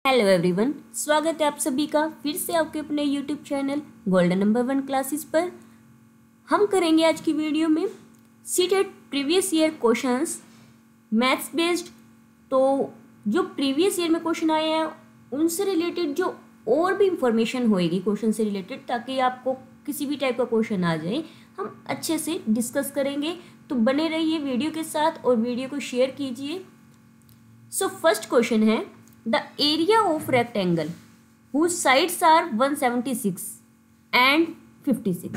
Hello everyone, स्वागत है आप सभी का फिर से आपके अपने YouTube channel golden number 1 classes पर। हम करेंगे आज की वीडियो में CTET previous year questions maths based. तो जो प्रीवियस ईयर में क्वेश्चन आए हैं उनसे रिलेटेड जो और भी इंफॉर्मेशन होएगी क्वेश्चन से रिलेटेड, ताकि आपको किसी भी टाइप का क्वेश्चन आ जाए हम अच्छे से डिस्कस करेंगे। तो बने रहिए वीडियो के साथ और वीडियो को शेयर कीजिए। सो फर्स्ट क्वेश्चन है, the area of rectangle whose sides are 176 and 56।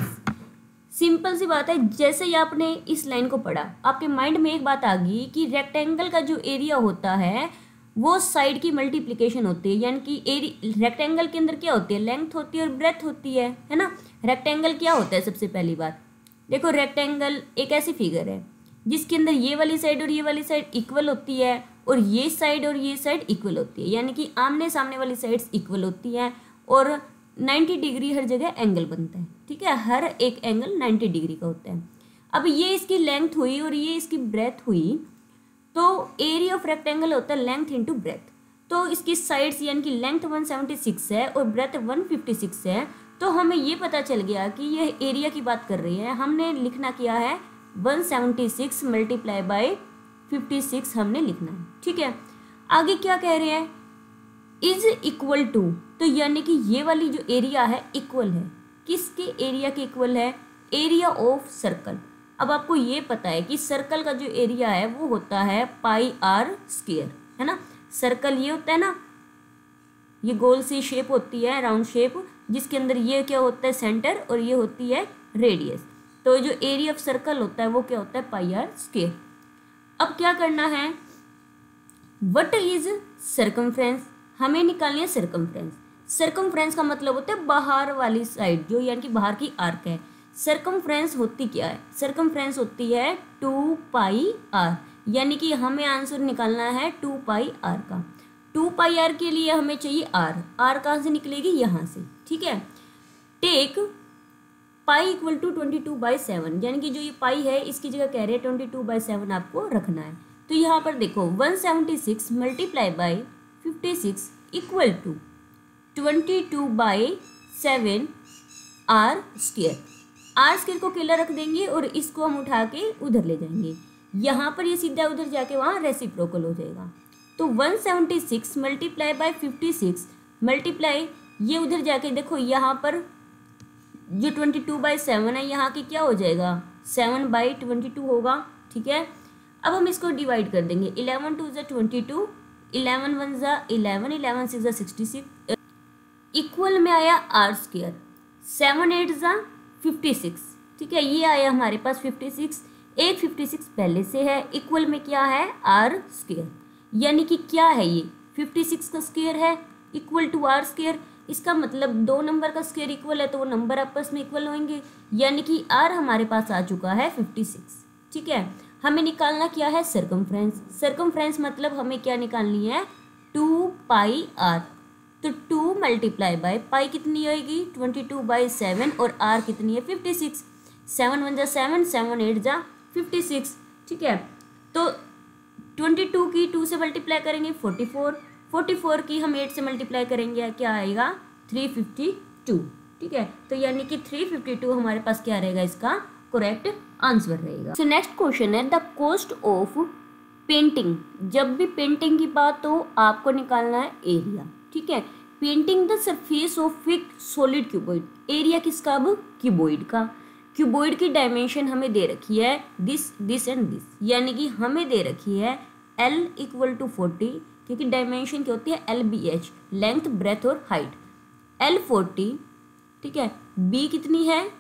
Simple सी बात है, जैसे ही आपने इस लाइन को पढ़ा आपके माइंड में एक बात आ गई कि रेक्टेंगल का जो एरिया होता है वो साइड की मल्टीप्लिकेशन होती है। यानी कि रेक्टेंगल के अंदर क्या होती है, लेंथ होती है और ब्रेथ होती है ना। रेक्टेंगल क्या होता है, सबसे पहली बात देखो, रेक्टेंगल एक ऐसी फिगर है जिसके अंदर ये वाली साइड और ये वाली साइड इक्वल होती है और ये साइड और ये साइड इक्वल होती है। यानी कि आमने सामने वाली साइड्स इक्वल होती हैं और 90 डिग्री हर जगह एंगल बनता है। ठीक है, हर एक एंगल 90 डिग्री का होता है। अब ये इसकी लेंथ हुई और ये इसकी ब्रेथ हुई, तो एरिया ऑफ रेक्टेंगल होता है लेंथ इंटू ब्रेथ। तो इसकी साइड्स यानी कि लेंथ 176 है और ब्रेथ 156 है। तो हमें ये पता चल गया कि यह एरिया की बात कर रही है। हमने लिखना किया है 176 मल्टीप्लाई बाय 56 हमने लिखना है। ठीक है, आगे क्या कह रहे हैं, इज इक्वल टू, तो यानी कि ये वाली जो एरिया है इक्वल है किसके एरिया के इक्वल है, एरिया ऑफ सर्कल। अब आपको ये पता है कि सर्कल का जो एरिया है वो होता है पाई आर स्क्वायर, है ना। सर्कल ये होता है ना, ये गोल सी शेप होती है, राउंड शेप, जिसके अंदर ये क्या होता है सेंटर और ये होती है रेडियस। तो जो एरिया ऑफ सर्कल होता है वो क्या होता है पाई आर स्क्वायर। अब क्या करना है, व्हाट इज सर्कमफ्रेंस, हमें निकालनी है सर्कमफ्रेंस। सर्कमफ्रेंस का मतलब होता है बाहर वाली साइड, जो यानी कि बाहर की आर्क है। सर्कमफ्रेंस होती क्या है, सर्कमफ्रेंस होती है 2 पाई आर। यानी कि हमें आंसर निकालना है 2 पाई आर का। 2 पाई आर के लिए हमें चाहिए आर। आर कहाँ से निकलेगी, यहाँ से। ठीक है, टेक पाई इक्वल टू 22/7, यानी कि जो ये पाई है इसकी जगह कह रहे हैं 22/7 आपको रखना है। तो यहाँ पर देखो 176 multiply by 56 equal to 22/7 R square. R square को केला रख देंगे और इसको हम उठा के उधर ले जाएंगे। यहाँ पर ये सीधा उधर जाके वहाँ रेसिप्रोकल हो जाएगा। तो 176 मल्टीप्लाई बाई 56 मल्टीप्लाई, ये उधर जाके देखो यहाँ पर जो 22/7 है यहाँ की क्या हो जाएगा 7/22 होगा। ठीक है, अब हम इसको डिवाइड कर देंगे। 11 2 = 22, 11 1 = 11, 11 6 = 66, इक्वल में आया आर स्क्वायर। 7 8 = 56। ठीक है, ये आया हमारे पास 56, एक 56 पहले से है, इक्वल में क्या है आर स्क्वायर। यानी कि क्या है ये 56 का स्क्वायर है इक्वल टू आर स्क्वायर। इसका मतलब दो नंबर का स्क्वायर इक्वल है तो वो नंबर आपस में इक्वल होंगे। यानी कि आर हमारे पास आ चुका है 56। ठीक है, हमें निकालना क्या है सर्कमफ्रेंस। सर्कमफ्रेंस मतलब हमें क्या निकालनी है 2 पाई आर। तो 2 मल्टीप्लाई बाय पाई कितनी होगी 22/7 और आर कितनी है 56। 7 1 = 7, 7 8 = 56। ठीक है, तो 22 की 2 से मल्टीप्लाई करेंगे 44, 44 की हम 8 से मल्टीप्लाई करेंगे, क्या आएगा 352। ठीक है, तो यानी कि 352 हमारे पास क्या रहेगा, इसका करेक्ट आंसर रहेगा। सो नेक्स्ट क्वेश्चन है, द कॉस्ट ऑफ पेंटिंग। जब भी पेंटिंग की बात हो आपको निकालना है एरिया। ठीक है, painting the surface of A solid cuboid. Area किसका, अब क्यूबॉइड का। क्यूबॉइड की डायमेंशन हमें दे रखी है दिस एंड दिस, यानी कि हमें दे रखी है L = 40, क्योंकि डायमेंशन क्या होती है LBH, लेंथ ब्रेथ और हाइट। L 40, ठीक है, B कितनी है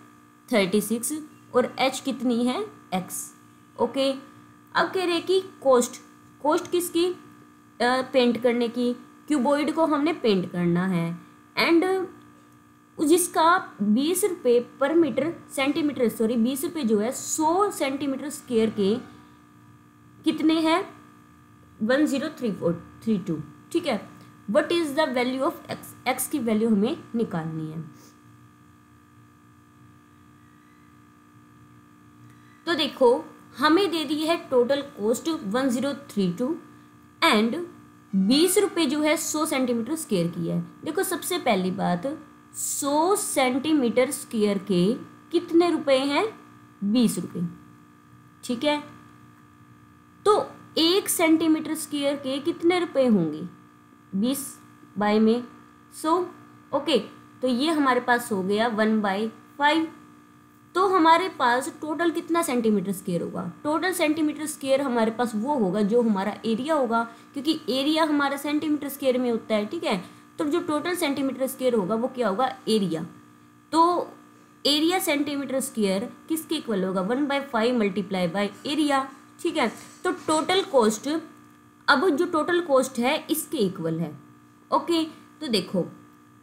36 और H कितनी है X। ओके, अब कह रहे हैं कि कॉस्ट किसकी, पेंट करने की। क्यूबॉइड को हमने पेंट करना है एंड जिसका 20 रुपये पर मीटर सेंटीमीटर, सॉरी 20 रुपये जो है 100 सेंटीमीटर स्क्वायर के कितने हैं 103432। ठीक है, what is the value of x, x की वैल्यू हमें निकालनी है। तो देखो हमें दे दी है टोटल कॉस्ट 1032 एंड ₹20 जो है 100 सेंटीमीटर स्क्वायर की है। देखो सबसे पहली बात, 100 सेंटीमीटर स्क्वायर के कितने रुपए हैं? ₹20। ठीक है, तो 1 सेंटीमीटर स्क्वायर के कितने रुपए होंगे? 20 बाय में 100। ओके, तो ये हमारे पास हो गया 1/5। तो हमारे पास टोटल कितना सेंटीमीटर स्क्वायर होगा? टोटल सेंटीमीटर स्क्वायर हमारे पास वो होगा जो हमारा एरिया होगा, क्योंकि एरिया हमारा सेंटीमीटर स्क्वायर में होता है। ठीक है, तो जो टोटल सेंटीमीटर स्क्वायर होगा वो क्या होगा? एरिया। तो एरिया सेंटीमीटर स्क्वायर किसके इक्वल होगा? 1/5 मल्टीप्लाई बाय एरिया। ठीक है, तो टोटल कॉस्ट, अब जो टोटल कॉस्ट है इसके इक्वल है। ओके, तो देखो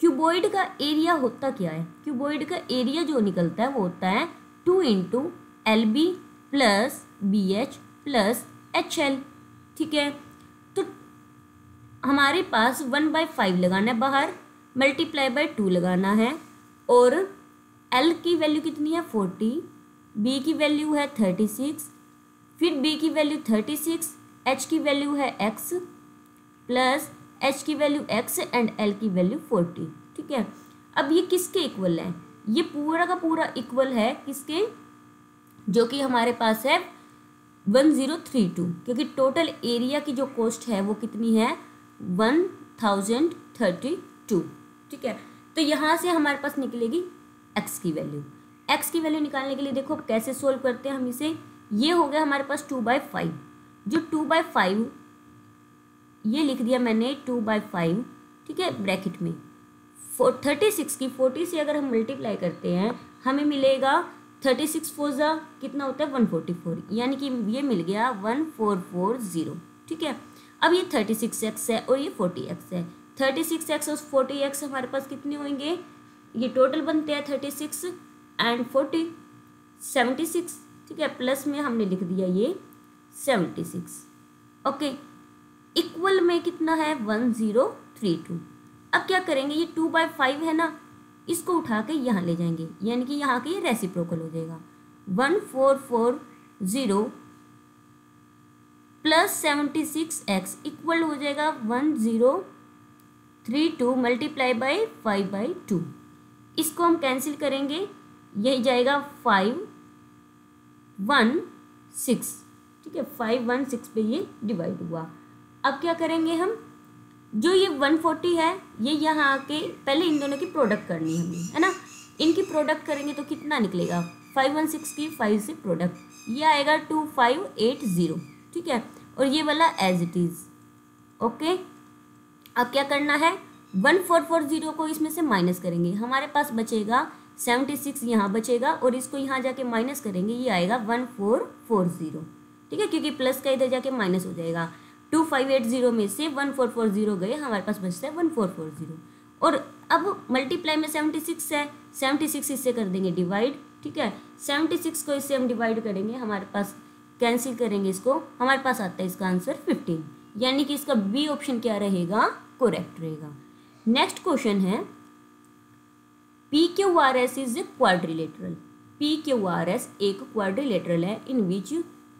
क्यूबॉइड का एरिया होता क्या है? क्यूबॉइड का एरिया जो निकलता है वो होता है 2 × LB + BH + HL। ठीक है, तो हमारे पास 1/5 लगाना है बाहर, मल्टीप्लाई बाय 2 लगाना है, और L की वैल्यू कितनी है? 40, B की वैल्यू है 36, फिर B की वैल्यू 36, H की वैल्यू है X प्लस H की वैल्यू X एंड L की वैल्यू 40। ठीक है, अब ये किसके इक्वल है? ये पूरा का पूरा इक्वल है किसके? जो कि हमारे पास है 1032, क्योंकि टोटल एरिया की जो कॉस्ट है वो कितनी है? 1032। ठीक है, तो यहाँ से हमारे पास निकलेगी x की वैल्यू। x की वैल्यू निकालने के लिए देखो कैसे सोल्व करते हैं हम इसे। ये हो गया हमारे पास 2/5, जो 2/5 ये लिख दिया मैंने 2/5। ठीक है, ब्रैकेट में 36 की 40 से अगर हम मल्टीप्लाई करते हैं हमें मिलेगा 36 4 जा कितना होता है? 144, यानी कि ये मिल गया 1440। ठीक है, अब ये 36x है और ये 40x है। 36x और 40x हमारे पास कितने होंगे? ये टोटल बनते हैं 36 एंड 40, 76। ठीक है, प्लस में हमने लिख दिया ये 76। ओके, इक्वल में कितना है? 1032। अब क्या करेंगे? ये 2/5 है ना, इसको उठा के यहाँ ले जाएंगे, यानी कि यहाँ के ये रेसिप्रोकल हो जाएगा। 1440 प्लस 76x इक्वल हो जाएगा 1032 मल्टीप्लाई बाय 5/2। इसको हम कैंसिल करेंगे, यही जाएगा 516। ठीक है, 516 पे ये डिवाइड हुआ। अब क्या करेंगे हम? जो ये 140 है ये यहाँ आके पहले इन दोनों की प्रोडक्ट करनी है हमें, है ना। इनकी प्रोडक्ट करेंगे तो कितना निकलेगा? 516 की 5 से प्रोडक्ट, ये आएगा 2580। ठीक है, और ये वाला एज इट इज। ओके, अब क्या करना है? 1440 को इसमें से माइनस करेंगे, हमारे पास बचेगा 76 यहाँ बचेगा, और इसको यहाँ जाके माइनस करेंगे, ये आएगा 1440। ठीक है, क्योंकि प्लस का इधर जाके माइनस हो जाएगा। 2580 में से 1440 गए, हमारे पास बचता है 1440। और अब मल्टीप्लाई में 76 है, 76 इससे कर देंगे डिवाइड। ठीक है, 76 को इससे हम डिवाइड करेंगे, हमारे पास कैंसिल करेंगे इसको, हमारे पास आता है इसका आंसर 15, यानी कि इसका बी ऑप्शन क्या रहेगा? करेक्ट रहेगा। नेक्स्ट क्वेश्चन है PQRS is a quadrilateral. PQRS एक क्वाड्रिलेटरल है इन विच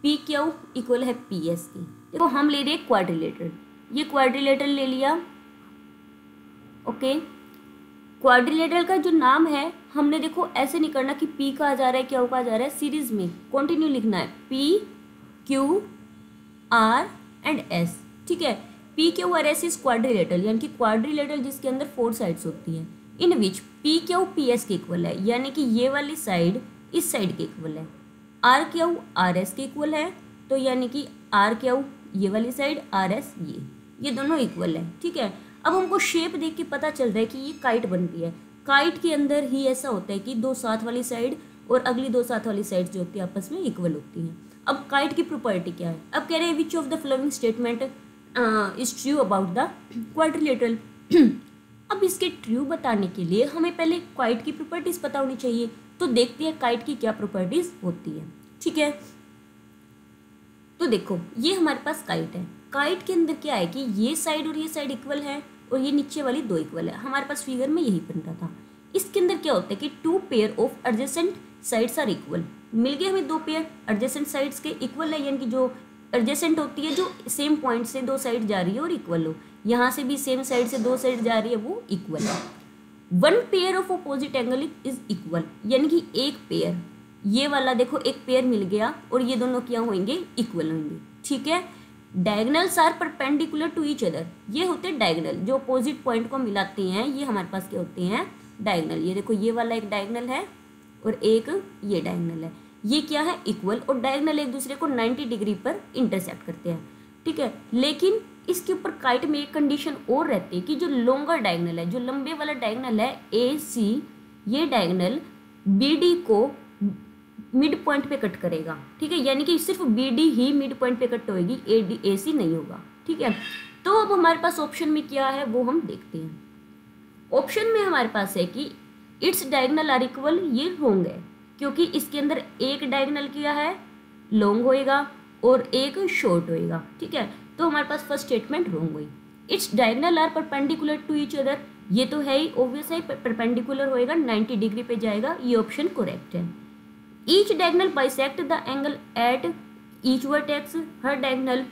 PQ इक्वल है PS की। देखो हम ले रहे हैं क्वाड्रिलेटरल, ये क्वाड्रिलेटरल ले लिया। ओके, क्वाड्रिलेटरल का जो नाम है हमने देखो ऐसे नहीं करना कि P कहा जा रहा है क्या कहा जा रहा है, सीरीज में कंटिन्यू लिखना है P Q R and S। ठीक है, PQRS इज क्वाड्रिलेटरल, यानी कि क्वाड्रिलेटरल जिसके अंदर 4 साइड्स होती हैं, इन विच PQ PS के इक्वल है, यानी कि ये वाली साइड इस साइड के इक्वल है, RQ RS के इक्वल है, तो यानी कि RQ ये वाली साइड, RS ये दोनों इक्वल है। ठीक है, अब हमको शेप देख के पता चल रहा है कि ये काइट बनती है। काइट के अंदर ही ऐसा होता है कि 2 साथ वाली साइड और अगली 2 साथ वाली साइड जो होती है आपस में इक्वल होती हैं। अब काइट की प्रॉपर्टी क्या है? अब कह रहे हैं विच of the following statement is true about the quadrilateral. अब इसके ट्रू बताने के लिए हमें पहले काइट की प्रॉपर्टीज पता होनी चाहिए, तो देखते हैं काइट की क्या प्रॉपर्टीज होती है। ठीक है, तो देखो ये हमारे पास काइट है, काइट के अंदर क्या है कि ये साइड और ये साइड इक्वल है और ये नीचे वाली 2 इक्वल है, हमारे पास फिगर में यही बन रहा था। इसके अंदर क्या होता है कि 2 pair of adjacent sides are equal, मिल गए हमें 2 पेयर एडजेसेंट साइड्स के इक्वल है, यानी कि जो एडजेसेंट होती है जो सेम पॉइंट से दो साइड जा रही है और इक्वल हो। यहाँ से भी सेम साइड से दो साइड जा रही है, वो इक्वल है। One pair of opposite angle is equal, यानी कि एक पेयर, ये वाला देखो एक पेयर मिल गया और ये दोनों क्या होंगे, इक्वल होंगे। ठीक है। Diagonals are perpendicular to each other, ये होते हैं डायगनल, जो अपोजिट पॉइंट को मिलाते हैं, ये हमारे पास क्या होते हैं, डायगनल। ये देखो ये वाला एक डायगनल है और एक ये डायगनल है, ये क्या है, इक्वल। और डायगनल एक दूसरे को 90 डिग्री पर इंटरसेक्ट करते हैं। ठीक है। लेकिन इसके ऊपर काइट में एक कंडीशन और रहती है कि जो लॉन्गर डायगनल है, जो लंबे वाला डायगनल है AC, ये डायगनल BD को मिड पॉइंट पे कट करेगा। ठीक है। यानी कि सिर्फ BD ही मिड पॉइंट पे कट होएगी, AC नहीं होगा। ठीक है। तो अब हमारे पास ऑप्शन में क्या है वो हम देखते हैं। ऑप्शन में हमारे पास है कि इट्स डायगनल आर इक्वल, ये रॉन्ग है क्योंकि इसके अंदर एक डायगनल क्या है, लॉन्ग होएगा और एक शॉर्ट होएगा। ठीक है। तो हमारे पास फर्स्ट स्टेटमेंट रॉन्ग हुई। Its diagonal are perpendicular to each other, ये तो है ही, ऑब्वियस है, परपेंडिकुलर होएगा, 90 डिग्री पे जाएगा, ये ऑप्शन करेक्ट है। Each diagonal bisect the angle at each vertex, her diagonal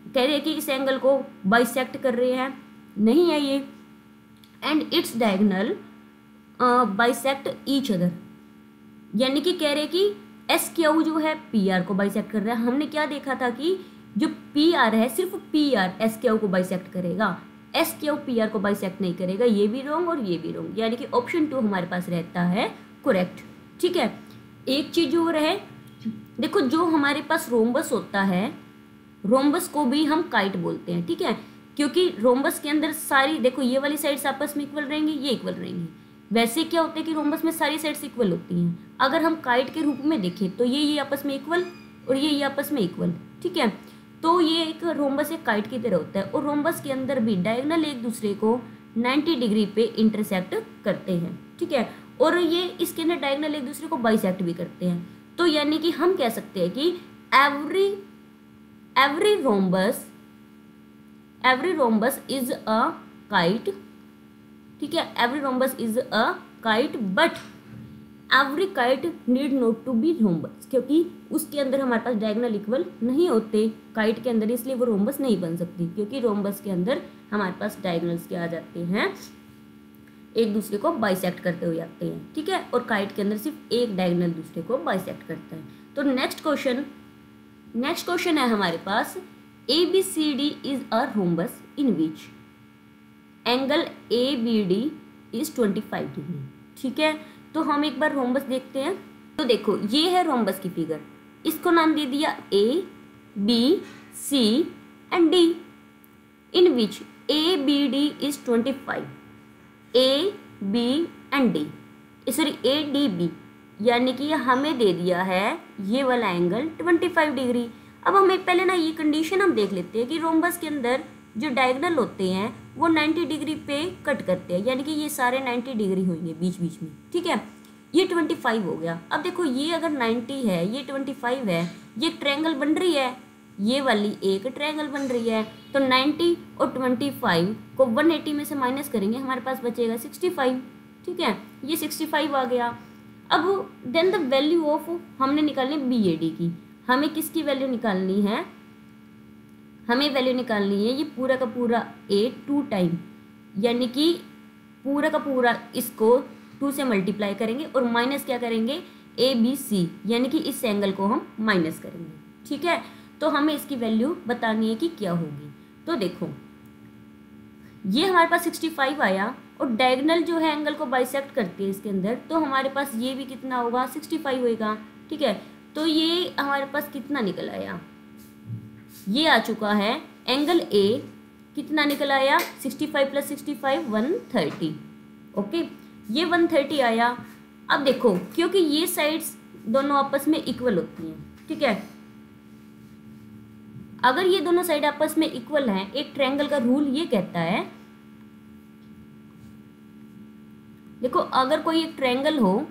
कह रहे हैं कि इस एंगल को बाइसेक्ट कर रहे हैं, नहीं है ये। And it's diagonal bisect each other, यानी कि कह रहे कि SQ जो है PR को बाइसेक्ट कर रहा है। हमने क्या देखा था कि जो PR है सिर्फ PR SQ को बाइसेक्ट करेगा, SQ PR को बाइसेक्ट नहीं करेगा, ये भी रॉन्ग और ये भी रॉन्ग, यानी कि ऑप्शन 2 हमारे पास रहता है करेक्ट। ठीक है। एक चीज और है, देखो जो हमारे पास रोम्बस होता है, रोम्बस को भी हम काइट बोलते हैं। ठीक है। क्योंकि रोम्बस के अंदर सारी, देखो ये वाली साइड्स आपस में इक्वल रहेंगी, ये इक्वल रहेंगी। वैसे क्या होता है कि रोम्बस में सारी साइड्स इक्वल होती हैं। अगर हम काइट के रूप में देखें तो ये आपस में इक्वल और ये आपस में इक्वल। ठीक है। तो ये एक रोम्बस एक काइट की तरह होता है और रोम्बस के अंदर भी डायगोनल एक दूसरे को 90 डिग्री पे इंटरसेक्ट करते हैं। ठीक है। और ये इसके अंदर डायगोनल एक दूसरे को बाइसेक्ट भी करते हैं। तो यानी कि हम कह सकते हैं कि every rhombus is a kite. ठीक है। Every rhombus is a kite but every kite need not to be rhombus, क्योंकि उसके अंदर हमारे पास डायगोनल इक्वल नहीं होते काइट के अंदर, इसलिए वो रोम्बस नहीं बन सकती, क्योंकि रोम्बस के अंदर हमारे पास डायगोनल्स क्या आ जाते हैं, एक दूसरे को बाइसेक्ट करते हुए आते हैं। ठीक है। और काइट के अंदर सिर्फ एक डायगोनल दूसरे को बाइसेक्ट करता है। तो नेक्स्ट क्वेश्चन है हमारे पास, ABCD is a rhombus in which angle ABD is 25 degree. ठीक है। तो हम एक बार रोम्बस देखते हैं। तो देखो ये है रोम्बस की फिगर, इसको नाम दे दिया A, B, C and D, in which ABD is 25, A, B and D, sorry ADB, यानी कि हमें दे दिया है ये वाला एंगल 25 डिग्री। अब हमें पहले ना ये कंडीशन हम देख लेते हैं कि रोम्बस के अंदर जो डायगोनल होते हैं वो 90 डिग्री पे कट करते हैं, यानी कि ये सारे 90 डिग्री होंगे बीच बीच में। ठीक है। ये 25 हो गया। अब देखो ये अगर 90 है, ये 25 है, ये ट्रायंगल बन रही है, ये वाली एक ट्रायंगल बन रही है। तो 90 और 25 को 180 में से माइनस करेंगे, हमारे पास बचेगा 65। ठीक है। ये 65 आ गया। अब देन द वैल्यू ऑफ हमने निकालनी BAD की, हमें किसकी वैल्यू निकालनी है, हमें वैल्यू निकालनी है ये पूरा का पूरा A 2 टाइम, यानी कि पूरा का पूरा इसको 2 से मल्टीप्लाई करेंगे और माइनस क्या करेंगे, ABC, यानी कि इस एंगल को हम माइनस करेंगे। ठीक है। तो हमें इसकी वैल्यू बतानी है कि क्या होगी। तो देखो ये हमारे पास 65 आया और डायगोनल जो है एंगल को बाइसेक्ट करती है इसके अंदर, तो हमारे पास ये भी कितना होगा, 65 होएगा। ठीक है। तो ये हमारे पास कितना निकल आया, ये आ चुका है एंगल A, कितना निकल आया, 65 + 65 130। ओके। ये 130 आया। अब देखो क्योंकि ये साइड्स दोनों आपस में इक्वल होती हैं। ठीक है। अगर ये दोनों साइड आपस में इक्वल हैं, एक ट्रायंगल का रूल ये कहता है, देखो अगर कोई एक ट्रायंगल हो,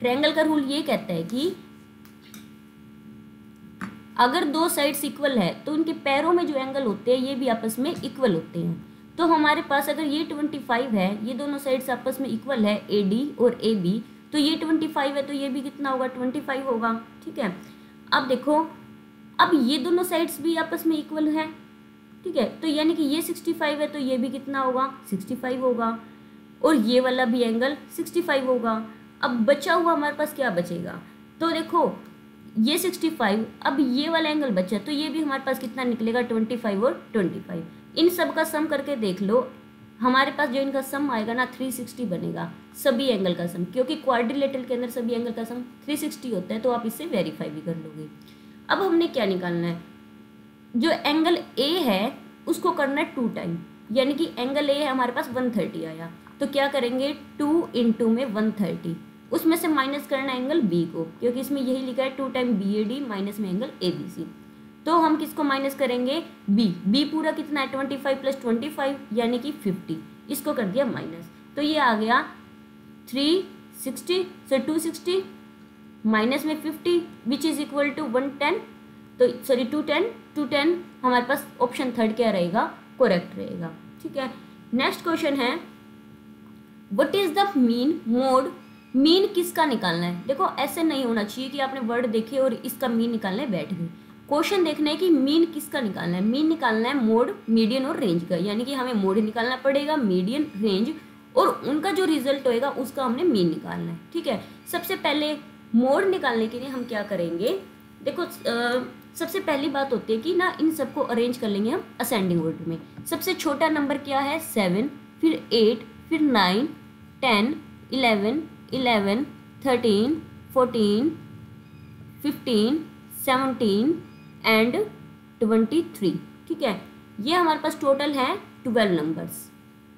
ट्रायंगल का रूल ये कहता है कि अगर दो साइड्स इक्वल है तो उनके पैरों में जो एंगल होते हैं ये भी आपस में इक्वल होते हैं। तो हमारे पास अगर ये 25 है, ये दोनों साइड्स आपस में इक्वल है AD और AB, तो ये 25 है तो ये भी कितना होगा, 25 होगा। ठीक है। अब देखो अब ये दोनों साइड्स भी आपस में इक्वल है, ठीक है, तो यानी कि ये 65 है तो ये भी कितना होगा, 65 होगा, और ये वाला भी एंगल 65 होगा। अब बचा हुआ हमारे पास क्या बचेगा, तो देखो ये 65, अब ये वाला एंगल बचा तो ये भी हमारे पास कितना निकलेगा, 25 और 25। इन सब का सम करके देख लो, हमारे पास जो इनका सम आएगा ना 360 बनेगा, सभी एंगल का सम, क्योंकि क्वाड्रिलेटरल के अंदर सभी एंगल का सम 360 होता है, तो आप इससे वेरीफाई भी कर लोगे। अब हमने क्या निकालना है, जो एंगल ए है उसको करना है 2 टाइम, यानी कि एंगल ए है हमारे पास 130 आया, तो क्या करेंगे 2 इंटू में 130, उसमें से माइनस करना एंगल बी को, क्योंकि इसमें यही लिखा है 2 टाइम BAD माइनस में एंगल ABC, तो हम किसको माइनस करेंगे, बी पूरा कितना है 25 + 25 यानी कि 50, इसको कर दिया माइनस, तो ये आ गया 360 से 260 माइनस में 50 विच इज इक्वल टू 110, तो सॉरी 210 हमारे पास ऑप्शन थर्ड क्या रहेगा, करेक्ट रहेगा। ठीक है, नेक्स्ट क्वेश्चन है what is the mean mode, mean किसका निकालना है। देखो ऐसे नहीं होना चाहिए कि आपने वर्ड देखे और इसका मीन निकालने बैठ गए, क्वेश्चन देखना है कि मीन किसका निकालना है, मीन निकालना है मोड, मीडियन और रेंज का, यानी कि हमें मोड निकालना पड़ेगा, मीडियन, रेंज, और उनका जो रिजल्ट होएगा उसका हमने मीन निकालना है। ठीक है, सबसे पहले मोड निकालने के लिए हम क्या करेंगे, देखो सबसे पहली बात होती है कि ना इन सबको अरेंज कर लेंगे हम असेंडिंग ऑर्डर में। सबसे छोटा नंबर क्या है 7, फिर 8, फिर 9, 10, 11, 13, 14, 15, 17 एंड 23। ठीक है, ये हमारे पास टोटल है 12 नंबर्स।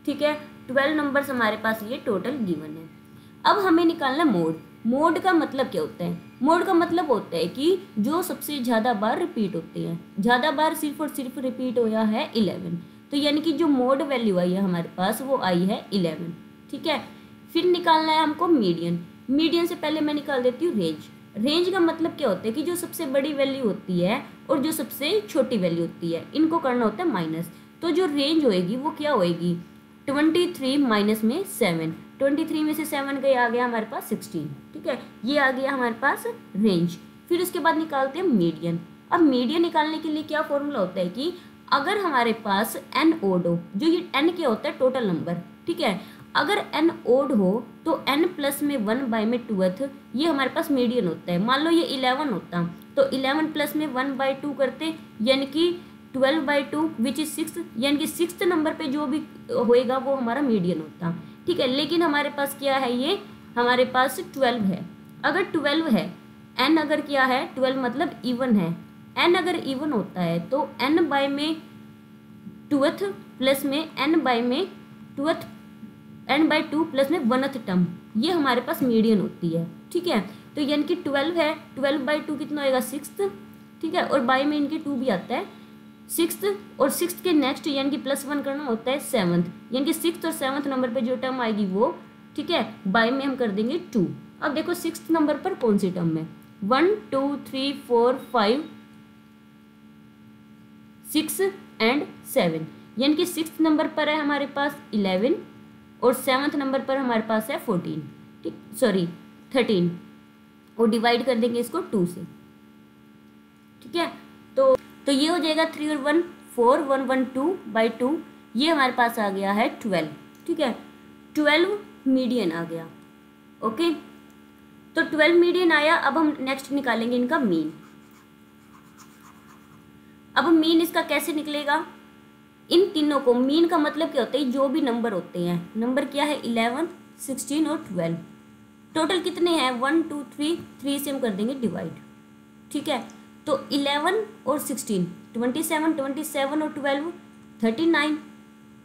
ठीक है, 12 नंबर्स हमारे पास ये टोटल गिवन है। अब हमें निकालना मोड। मोड का मतलब क्या होता है, मोड का मतलब होता है कि जो सबसे ज़्यादा बार रिपीट होते हैं, ज़्यादा बार सिर्फ और सिर्फ रिपीट होया है 11, तो यानी कि जो मोड वैल्यू आई है हमारे पास वो आई है 11। ठीक है, फिर निकालना है हमको मीडियन। मीडियन से पहले मैं निकाल देती हूँ रेंज। रेंज का मतलब क्या होता है कि जो सबसे बड़ी वैल्यू होती है और जो सबसे छोटी वैल्यू होती है इनको करना होता है माइनस, तो जो रेंज होएगी वो क्या होएगी 23 माइनस में 7, 23 में से 7 गए, आ गया हमारे पास 16। ठीक है, ये आ गया हमारे पास रेंज। फिर उसके बाद निकालते हैं मीडियन। अब मीडियन निकालने के लिए क्या फॉर्मूला होता है कि अगर हमारे पास n ओड हो, जो ये n क्या होता है टोटल नंबर, ठीक है, अगर n ओड हो तो n प्लस में 1 बाय में 2th, ये हमारे पास मीडियन होता है। मान लो ये 11 होता तो 11 प्लस में 1 बाय 2 करते, यानी कि 12 बाय 2 विच इज 6, यानी कि 6th नंबर पे जो भी होएगा वो हमारा मीडियन होता। ठीक है, लेकिन हमारे पास क्या है, ये हमारे पास 12 है। अगर 12 है, n अगर क्या है 12 मतलब इवन है, n अगर इवन होता है तो n बाय में 2th प्लस में n बाय में 2th, n बाय 2 प्लस में 1th टर्म, ये हमारे पास मीडियन होती है। ठीक है, तो यानी कि 12 है, 12 बाय 2 कितना होएगा 6th। ठीक है, और बाय में इनके 2 भी आता है 6th, और 6th के नेक्स्ट यानी कि +1 करना होता है 7th, यानी कि 6th और 7th नंबर पे जो टर्म आएगी वो, ठीक है, बाय में हम कर देंगे 2। अब देखो 6th नंबर पर कौन सी टर्म है, 1 2 3 4 5 6 एंड 7, यानी कि 6th नंबर पर है हमारे पास 11 और 7th नंबर पर हमारे पास है 14, ठीक, सॉरी 13, और डिवाइड कर देंगे इसको 2 से। ठीक है, तो ये हो जाएगा 3 और 1 4, 1 1 2 बाई 2, ये हमारे पास आ गया है 12। ठीक है, 12 मीडियन आ गया। ओके, तो 12 मीडियन आया। अब हम नेक्स्ट निकालेंगे इनका मीन। अब मीन इसका कैसे निकलेगा, इन तीनों को, मीन का मतलब क्या होता है, जो भी नंबर होते हैं, नंबर क्या है 11 16 और 12, टोटल कितने हैं 1 2 3 से हम कर देंगे डिवाइड। ठीक है, तो 11 और 16 27, 27 और 12 39,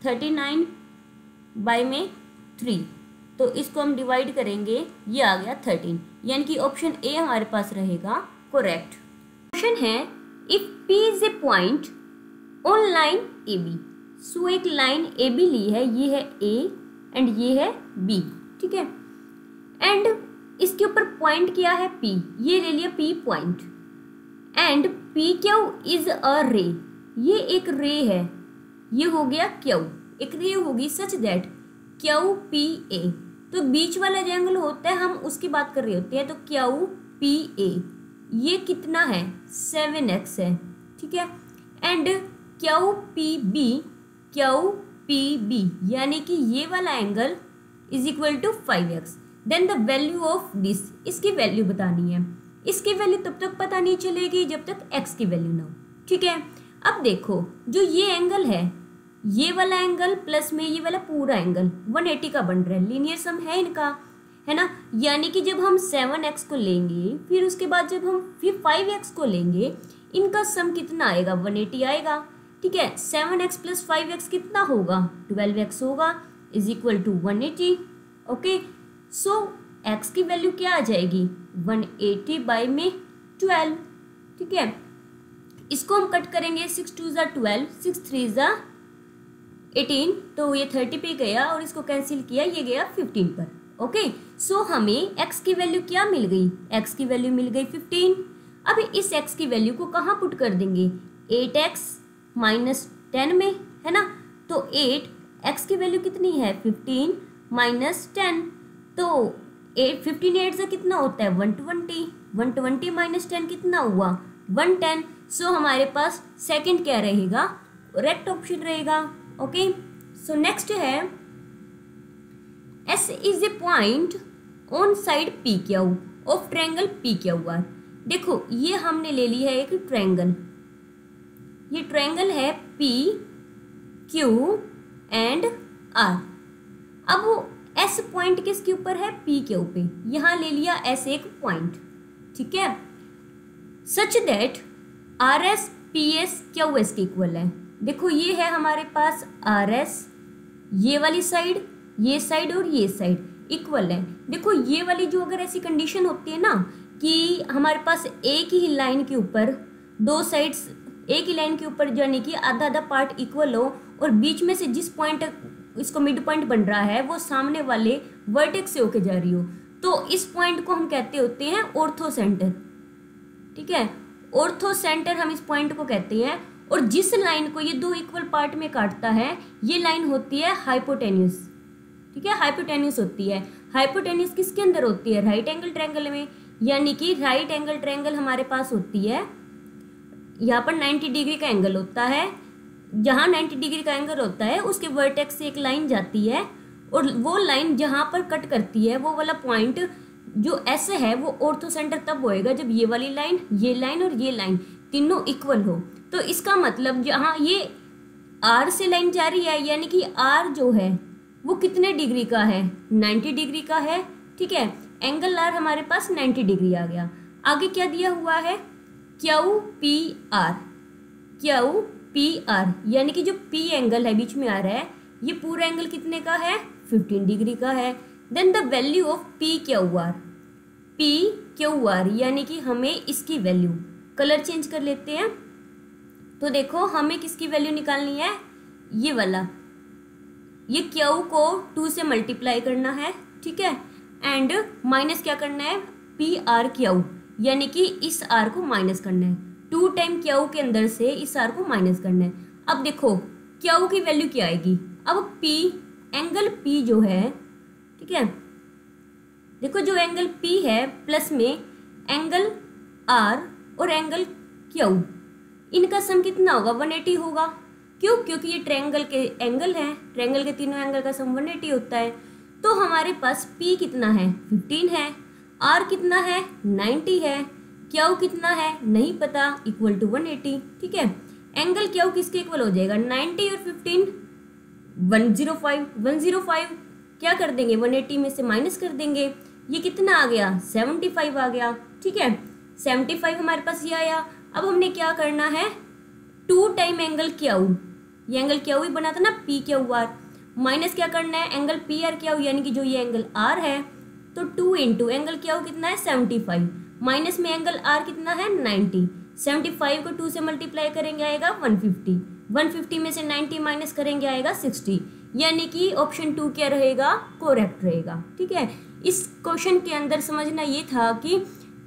39 बाय में 3, तो इसको हम डिवाइड करेंगे, ये आ गया 13, यानी कि ऑप्शन ए हमारे पास रहेगा करेक्ट। क्वेश्चन है if P is a point on line AB, सो एक लाइन AB ली है, ये है A एंड ये है B। ठीक है, एंड इसके ऊपर पॉइंट क्या है P, ये ले लिया P point, and PQ is a रे, ये एक रे है, ये हो गया Q, एक रे होगी सच दैट QPA, तो बीच वाला जो एंगल होता है हम उसकी बात कर रहे होते हैं, तो QPA ये कितना है 7x है, ठीक है। एंड क्यू पी बी यानी कि ये वाला angle is equal to 5x। Then the value of this, इसकी वैल्यू बतानी है। इसकी वैल्यू तब तक पता नहीं चलेगी जब तक x की वैल्यू ना हो, ठीक है। अब देखो जो ये एंगल है, ये वाला एंगल प्लस में ये वाला पूरा एंगल 180 का बन रहा है, लीनियर सम है इनका, है ना। यानी कि जब हम 7x को लेंगे फिर उसके बाद जब हम फिर 5x को लेंगे, इनका सम कितना आएगा 180 आएगा, ठीक है। 7x प्लस 5x कितना होगा 12x होगा, is equal to 180। Okay, so x की वैल्यू क्या आ जाएगी 180 बाई में 12, ठीक है। इसको हम कट करेंगे, 6 2 ज़ा 12, 6 3 ज़ा 18, तो ये 30 पे गया और इसको कैंसिल किया, ये गया 15 पर। ओके, सो हमें x की वैल्यू क्या मिल गई, x की वैल्यू मिल गई 15। अब इस x की वैल्यू को कहाँ पुट कर देंगे 8x माइनस 10 में, है ना। तो 8x की वैल्यू कितनी है 15 माइनस 10, तो 15 8 से कितना होता है 120, 120 माइनस 10 कितना हुआ 110। सो हमारे पास सेकंड क्या रहेगा, करेक्ट ऑप्शन रहेगा। ओके, सो नेक्स्ट है S is a point on side P Q of triangle P Q are. देखो ये हमने ले ली है एक ट्रायंगल, ये ट्रायंगल है पी क्यू एंड आर। अब वो S पॉइंट किसके ऊपर है पी क्यू पे, यहां ले लिया S एक पॉइंट, ठीक है। Such that R S P S Q S के इक्वल है। देखो ये है हमारे पास आर एस, ये वाली साइड, ये साइड और ये साइड इक्वल है। देखो ये वाली जो अगर ऐसी कंडीशन होती है ना कि हमारे पास एक ही लाइन के ऊपर दो साइड्स, एक ही लाइन के ऊपर यानी कि आधा आधा पार्ट इक्वल हो और बीच में से जिस पॉइंट इसको मिड पॉइंट बन रहा है वो सामने वाले वर्टेक्स से होके जा रही हो, तो इस पॉइंट को हम कहते होते हैं ऑर्थो सेंटर, ठीक है। ऑर्थो सेंटर हम इस पॉइंट को कहते हैं। और जिस लाइन को ये दो इक्वल पार्ट में काटता है ये लाइन होती है हाइपोटेन्यूस, ठीक है, हाइपोटेन्यूस होती है। हाइपोटेन्यूस किसके अंदर होती है राइट एंगल ट्रायंगल में, यानी कि राइट एंगल ट्रायंगल हमारे पास होती है, यहाँ पर 90 डिग्री का एंगल होता है, जहाँ 90 डिग्री का एंगल होता है उसके वर्टेक्स से एक लाइन जाती है और वो लाइन जहाँ पर कट करती है वो वाला पॉइंट जो ऐसे है वो ऑर्थो सेंटर तब होएगा जब ये वाली लाइन और ये लाइन तीनों इक्वल हो। तो इसका मतलब जहाँ ये आर से लाइन जा रही है यानी कि आर जो है वो कितने डिग्री का है 90 डिग्री का है, ठीक है। एंगल आर हमारे पास 90 डिग्री आ गया। आगे क्या दिया हुआ है क्यू पी आर यानी कि जो पी एंगल है बीच में आ रहा है ये पूरा एंगल कितने का है 15 डिग्री का है। Then the value of P Q R यानी कि हमें इसकी वैल्यू, कलर चेंज कर लेते हैं। तो देखो हमें किसकी वैल्यू निकालनी है, ये वाला, ये क्यू को 2 से मल्टीप्लाई करना है, ठीक है। एंड माइनस क्या करना है पी आर क्यू यानी कि इस आर को माइनस करना है, 2 टाइम क्यू के अंदर से इस आर को माइनस करना है। अब देखो क्यू की वैल्यू क्या आएगी, अब पी एंगल पी जो है, ठीक है, देखो जो एंगल पी है प्लस में एंगल आर और एंगल क्यू, इनका सम कितना होगा 180 होगा। क्यों, क्योंकि ये ट्रायंगल के एंगल हैं, ट्रायंगल के तीनों एंगल का सम 180 होता है। तो हमारे पास P कितना है 15 है, R कितना है 90 है, Q कितना है नहीं पता, इक्वल टू 180, ठीक है। एंगल Q किसके इक्वल हो जाएगा 90 और 15 105 क्या कर देंगे 180 में से माइनस कर देंगे, ये कितना आ गया 75 आ गया, ठीक है। 75 हमारे पास ये आया। अब हमने क्या करना है 2 टाइम एंगल Q, ये एंगल Q ही बना था ना पी क्यू आर, माइनस क्या करना है एंगल पी आर क्यू यानी कि जो ये एंगल आर है, तो 2 इंटू एंगल Q कितना है 75 माइनस में एंगल आर कितना है 90, 75 को 2 से मल्टीप्लाई करेंगे आएगा 150, 150 में से 90 माइनस करेंगे आएगा 60, यानी कि ऑप्शन 2 क्या रहेगा करेक्ट रहेगा, ठीक है। इस क्वेश्चन के अंदर समझना ये था कि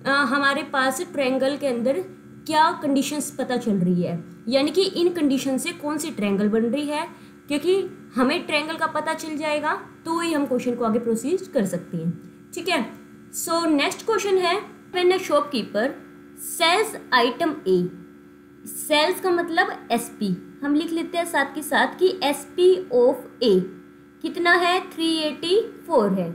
हमारे पास ट्रायंगल के अंदर क्या कंडीशंस पता चल रही है, यानी कि इन कंडीशन से कौन सी ट्रायंगल बन रही है, क्योंकि हमें ट्रायंगल का पता चल जाएगा तो ही हम क्वेश्चन को आगे प्रोसीड कर सकते हैं, ठीक है। सो नेक्स्ट क्वेश्चन है when a shopkeeper sells item A, sells का मतलब एसपी, हम लिख लेते हैं साथ के साथ कि एसपी ऑफ ए कितना है 384 है।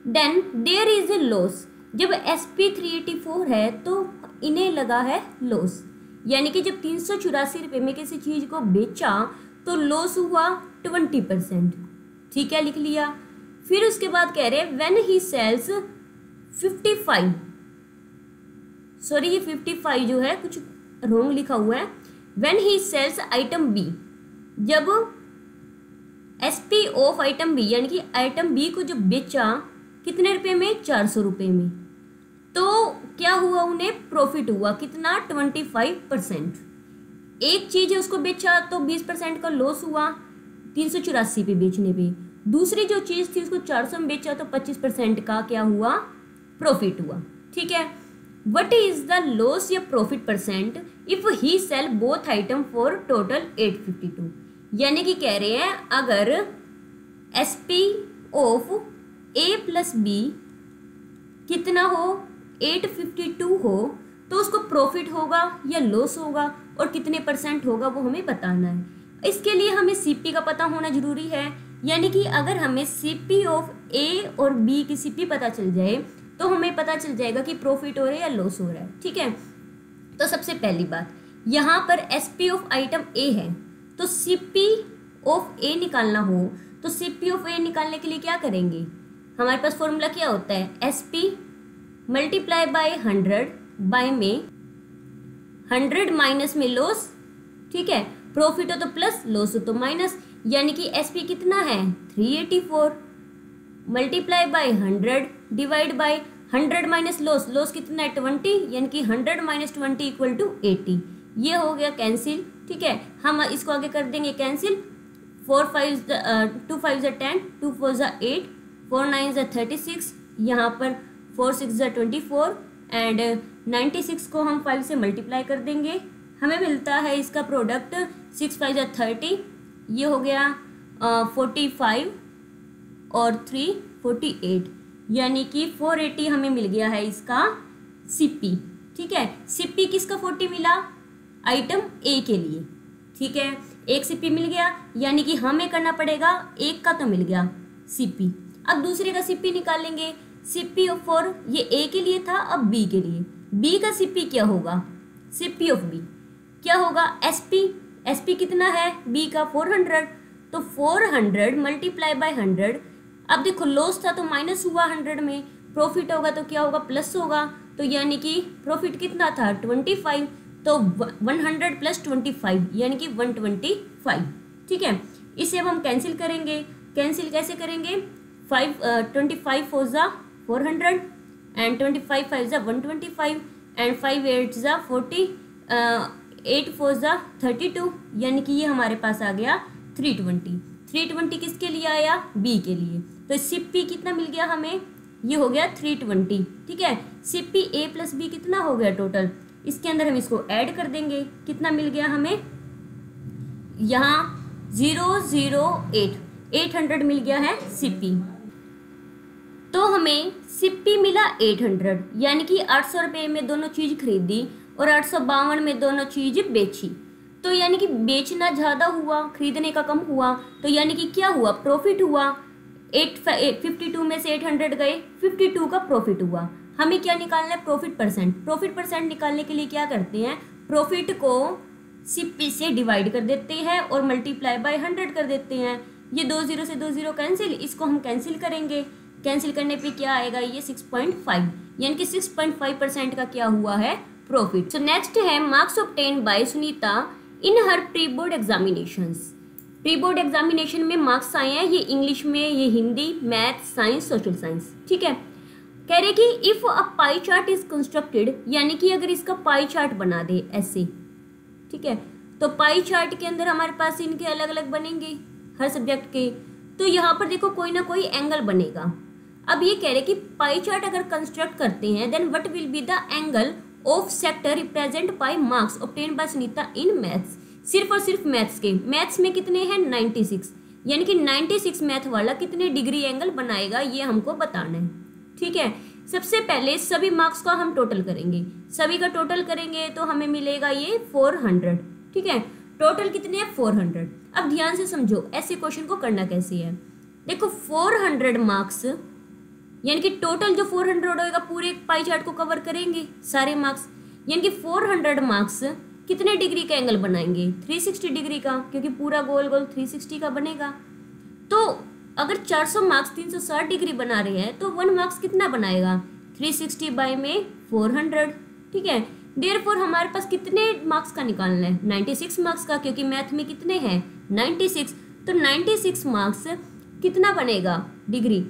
Then there is a loss, जब एसपी 384 है तो इन्हें लगा है लॉस, यानी कि जब 384 रुपये में किसी चीज को बेचा तो लॉस हुआ 20%। ठीक है, लिख लिया। फिर उसके बाद कह रहे व्हेन ही सेल्स 55, सॉरी ये 55 जो है कुछ रॉन्ग लिखा हुआ है, when he sells item B, जब एसपी ऑफ आइटम बी यानी कि आइटम बी को जब बेचा कितने रुपए में 400 रुपये में, तो क्या हुआ उन्हें प्रॉफिट हुआ कितना 25%। एक चीज है उसको बेचा तो 20% का लॉस हुआ 384 पे बेचने पे, दूसरी जो चीज थी उसको 400 में बेचा तो 25% का क्या हुआ प्रॉफिट हुआ। ठीक है, वट इज द लॉस या profit percent if he sell both item for total 852, यानी कि कह रहे हैं अगर SP of A plus B कितना हो 852 हो तो उसको प्रॉफिट होगा या लॉस होगा और कितने परसेंट होगा वो हमें बताना है। इसके लिए हमें सीपी का पता होना जरूरी है, यानी कि अगर हमें सीपी ऑफ ए और बी की सीपी पता चल जाए तो हमें पता चल जाएगा कि प्रॉफिट हो रहा है या लॉस हो रहा है। ठीक है, तो सबसे पहली बात यहाँ पर एसपी ऑफ आइटम ए है तो सीपी ऑफ ए निकालना हो तो सीपी ऑफ ए निकालने के लिए क्या करेंगे, हमारे पास फॉर्मूला क्या होता है एसपी मल्टीप्लाई बाय 100 बाय में 100 माइनस में लॉस। ठीक है, प्रॉफिट हो तो प्लस, लॉस हो तो माइनस, यानी कि एसपी कितना है 384 multiply by 100 divide by 100 minus loss, loss कितना है 20, यानी कि 100 माइनस 20 इक्वल टू 80। ये हो गया कैंसिल। ठीक है, हम इसको आगे कर देंगे कैंसिल, 2 5 10, 2 4 8, 4 9 36, यहाँ पर 4 6 24 एंड 96 को हम 5 से मल्टीप्लाई कर देंगे, हमें मिलता है इसका प्रोडक्ट 6 5 30, ये हो गया 45 और 3 48, यानी कि 480 हमें मिल गया है इसका सीपी। ठीक है, सीपी किसका 40 मिला आइटम ए के लिए। ठीक है, एक सीपी मिल गया, यानी कि हमें करना पड़ेगा एक का तो मिल गया सीपी, अब दूसरे का सीपी निकालेंगे। सीपी ऑफ 4 ये ए के लिए था, अब बी के लिए, बी का सीपी क्या होगा सीपी ऑफ बी क्या होगा एसपी, एसपी कितना है बी का 400, तो 400 मल्टीप्लाई बाय 100, अब देखो लॉस था तो माइनस हुआ 100 में, प्रॉफिट होगा तो क्या होगा प्लस होगा, तो यानी कि प्रॉफिट कितना था 25, तो 100 प्लस 25 यानी कि 125। ठीक है, इसे अब हम कैंसिल करेंगे, कैंसिल कैसे करेंगे 25 4 ज़ा 400 एंड 25 5 ज़ा 125 एंड 5 8 ज़ा 40, 8 4 ज़ा 32, यानी कि ये हमारे पास आ गया 320। 320 किसके लिए आया बी के लिए, तो सीपी कितना मिल गया हमें, ये हो गया 320। ठीक है, सीपी ए प्लस बी कितना हो गया टोटल, इसके अंदर हम इसको ऐड कर देंगे, कितना मिल गया हमें यहाँ 008 800 मिल गया है सीपी, तो हमें सीपी मिला 800, यानी कि 800 रुपये में दोनों चीज़ खरीदी और 852 में दोनों चीज़ बेची, तो यानी कि बेचना ज़्यादा हुआ खरीदने का कम हुआ, तो यानी कि क्या हुआ प्रॉफिट हुआ 52 में से 800 गए 52 का प्रॉफिट हुआ। हमें क्या निकालना है प्रॉफिट परसेंट, प्रॉफिट परसेंट निकालने के लिए क्या करते हैं प्रॉफिट को सीपी से डिवाइड कर देते हैं और मल्टीप्लाई बाय 100 कर देते हैं, ये 2 0 से 2 0 कैंसिल, इसको हम कैंसिल करेंगे, कैंसिल करने पे क्या आएगा ये 6.5, यानी कि 6.5% का क्या हुआ है प्रॉफिट। सो नेक्स्ट है marks obtain by Sunita in her pre board examinations. Pre board examination में मार्क्स आए हैं, ये इंग्लिश में, ये Hindi, math, science, social science. ठीक है, कह रहे कि if a pie chart is constructed, यानी कि अगर इसका पाई चार्ट बना दे ऐसे। ठीक है, तो पाई चार्ट के अंदर हमारे पास इनके अलग अलग बनेंगे हर सब्जेक्ट के, तो यहाँ पर देखो कोई ना कोई एंगल बनेगा। अब ये कह रहे कि पाई चार्ट अगर कंस्ट्रक्ट करते हैं then what will be the angle of sector represent by marks obtain by Sunita in maths. सिर्फ और सिर्फ मैथ्स के, मैथ्स में कितने हैं 96, यानी कि 96 मैथ वाला कितने डिग्री एंगल बनाएगा ये हमको बताना है। ठीक है, सबसे पहले सभी मार्क्स का हम टोटल करेंगे, सभी का टोटल करेंगे तो हमें मिलेगा ये 400। ठीक है, टोटल कितने हैं 400। अब ध्यान से समझो ऐसे क्वेश्चन को करना कैसे है। देखो 400 मार्क्स यानी कि टोटल जो 400 होगा पूरे पाई चार्ट को कवर करेंगे सारे मार्क्स, यानी कि 400 मार्क्स कितने डिग्री का एंगल बनाएंगे 360 डिग्री का, क्योंकि पूरा गोल गोल 360 का बनेगा। तो अगर 400 मार्क्स 360 डिग्री बना रहे हैं तो 1 मार्क्स कितना बनाएगा 360 बाई में 400। ठीक है, देयरफॉर हमारे पास कितने मार्क्स का निकालना है 96 मार्क्स का, क्योंकि मैथ में कितने हैं 96। तो 96 मार्क्स कितना बनेगा डिग्री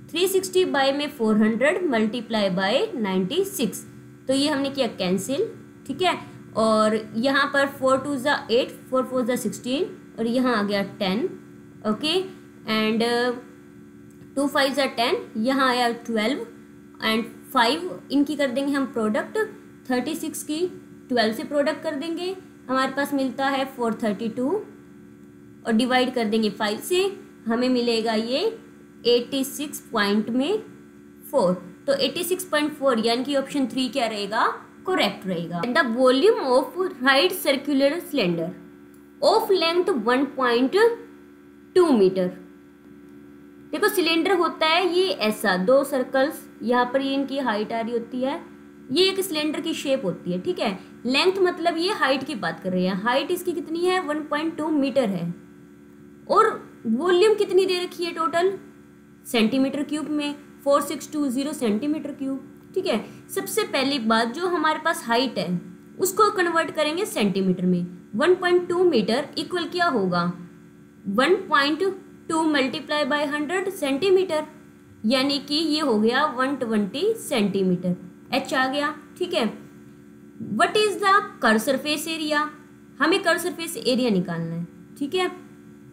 360 बाई में 400 मल्टीप्लाई बाय 96। तो ये हमने किया कैंसिल। ठीक है, और यहाँ पर 4 2 ज़ा 8, 4 4 ज़ा 16 और यहाँ आ गया 10। ओके, एंड 2 5 ज़ा 10, यहाँ आया 12 एंड 5 इनकी कर देंगे हम प्रोडक्ट 36 की 12 से प्रोडक्ट कर देंगे, हमारे पास मिलता है 432 और डिवाइड कर देंगे 5 से, हमें मिलेगा ये 86.4। तो 86.4 यानी कि ऑप्शन 3 क्या रहेगा करेक्ट रहेगा। The volume of right circular cylinder of length 1.2 metre. देखो सिलेंडर होता है ये ऐसा, 2 सर्कल्स, यहाँ पर ये इनकी हाइट आ रही होती है, ये एक सिलेंडर की शेप होती है। ठीक है, लेंथ मतलब ये हाइट की बात कर रहे हैं, हाइट इसकी कितनी है 1.2 मीटर है, और वॉल्यूम कितनी दे रखी है टोटल सेंटीमीटर क्यूब में 4620 सेंटीमीटर क्यूब। ठीक है, सबसे पहली बात जो हमारे पास हाइट है उसको कन्वर्ट करेंगे सेंटीमीटर में। 1.2 मीटर इक्वल क्या होगा 1.2 मल्टीप्लाई बाय 100 सेंटीमीटर, यानी कि ये हो गया 120 सेंटीमीटर, एच आ गया। ठीक है, what is the curve surface area, हमें कर्व सरफेस एरिया निकालना है। ठीक है,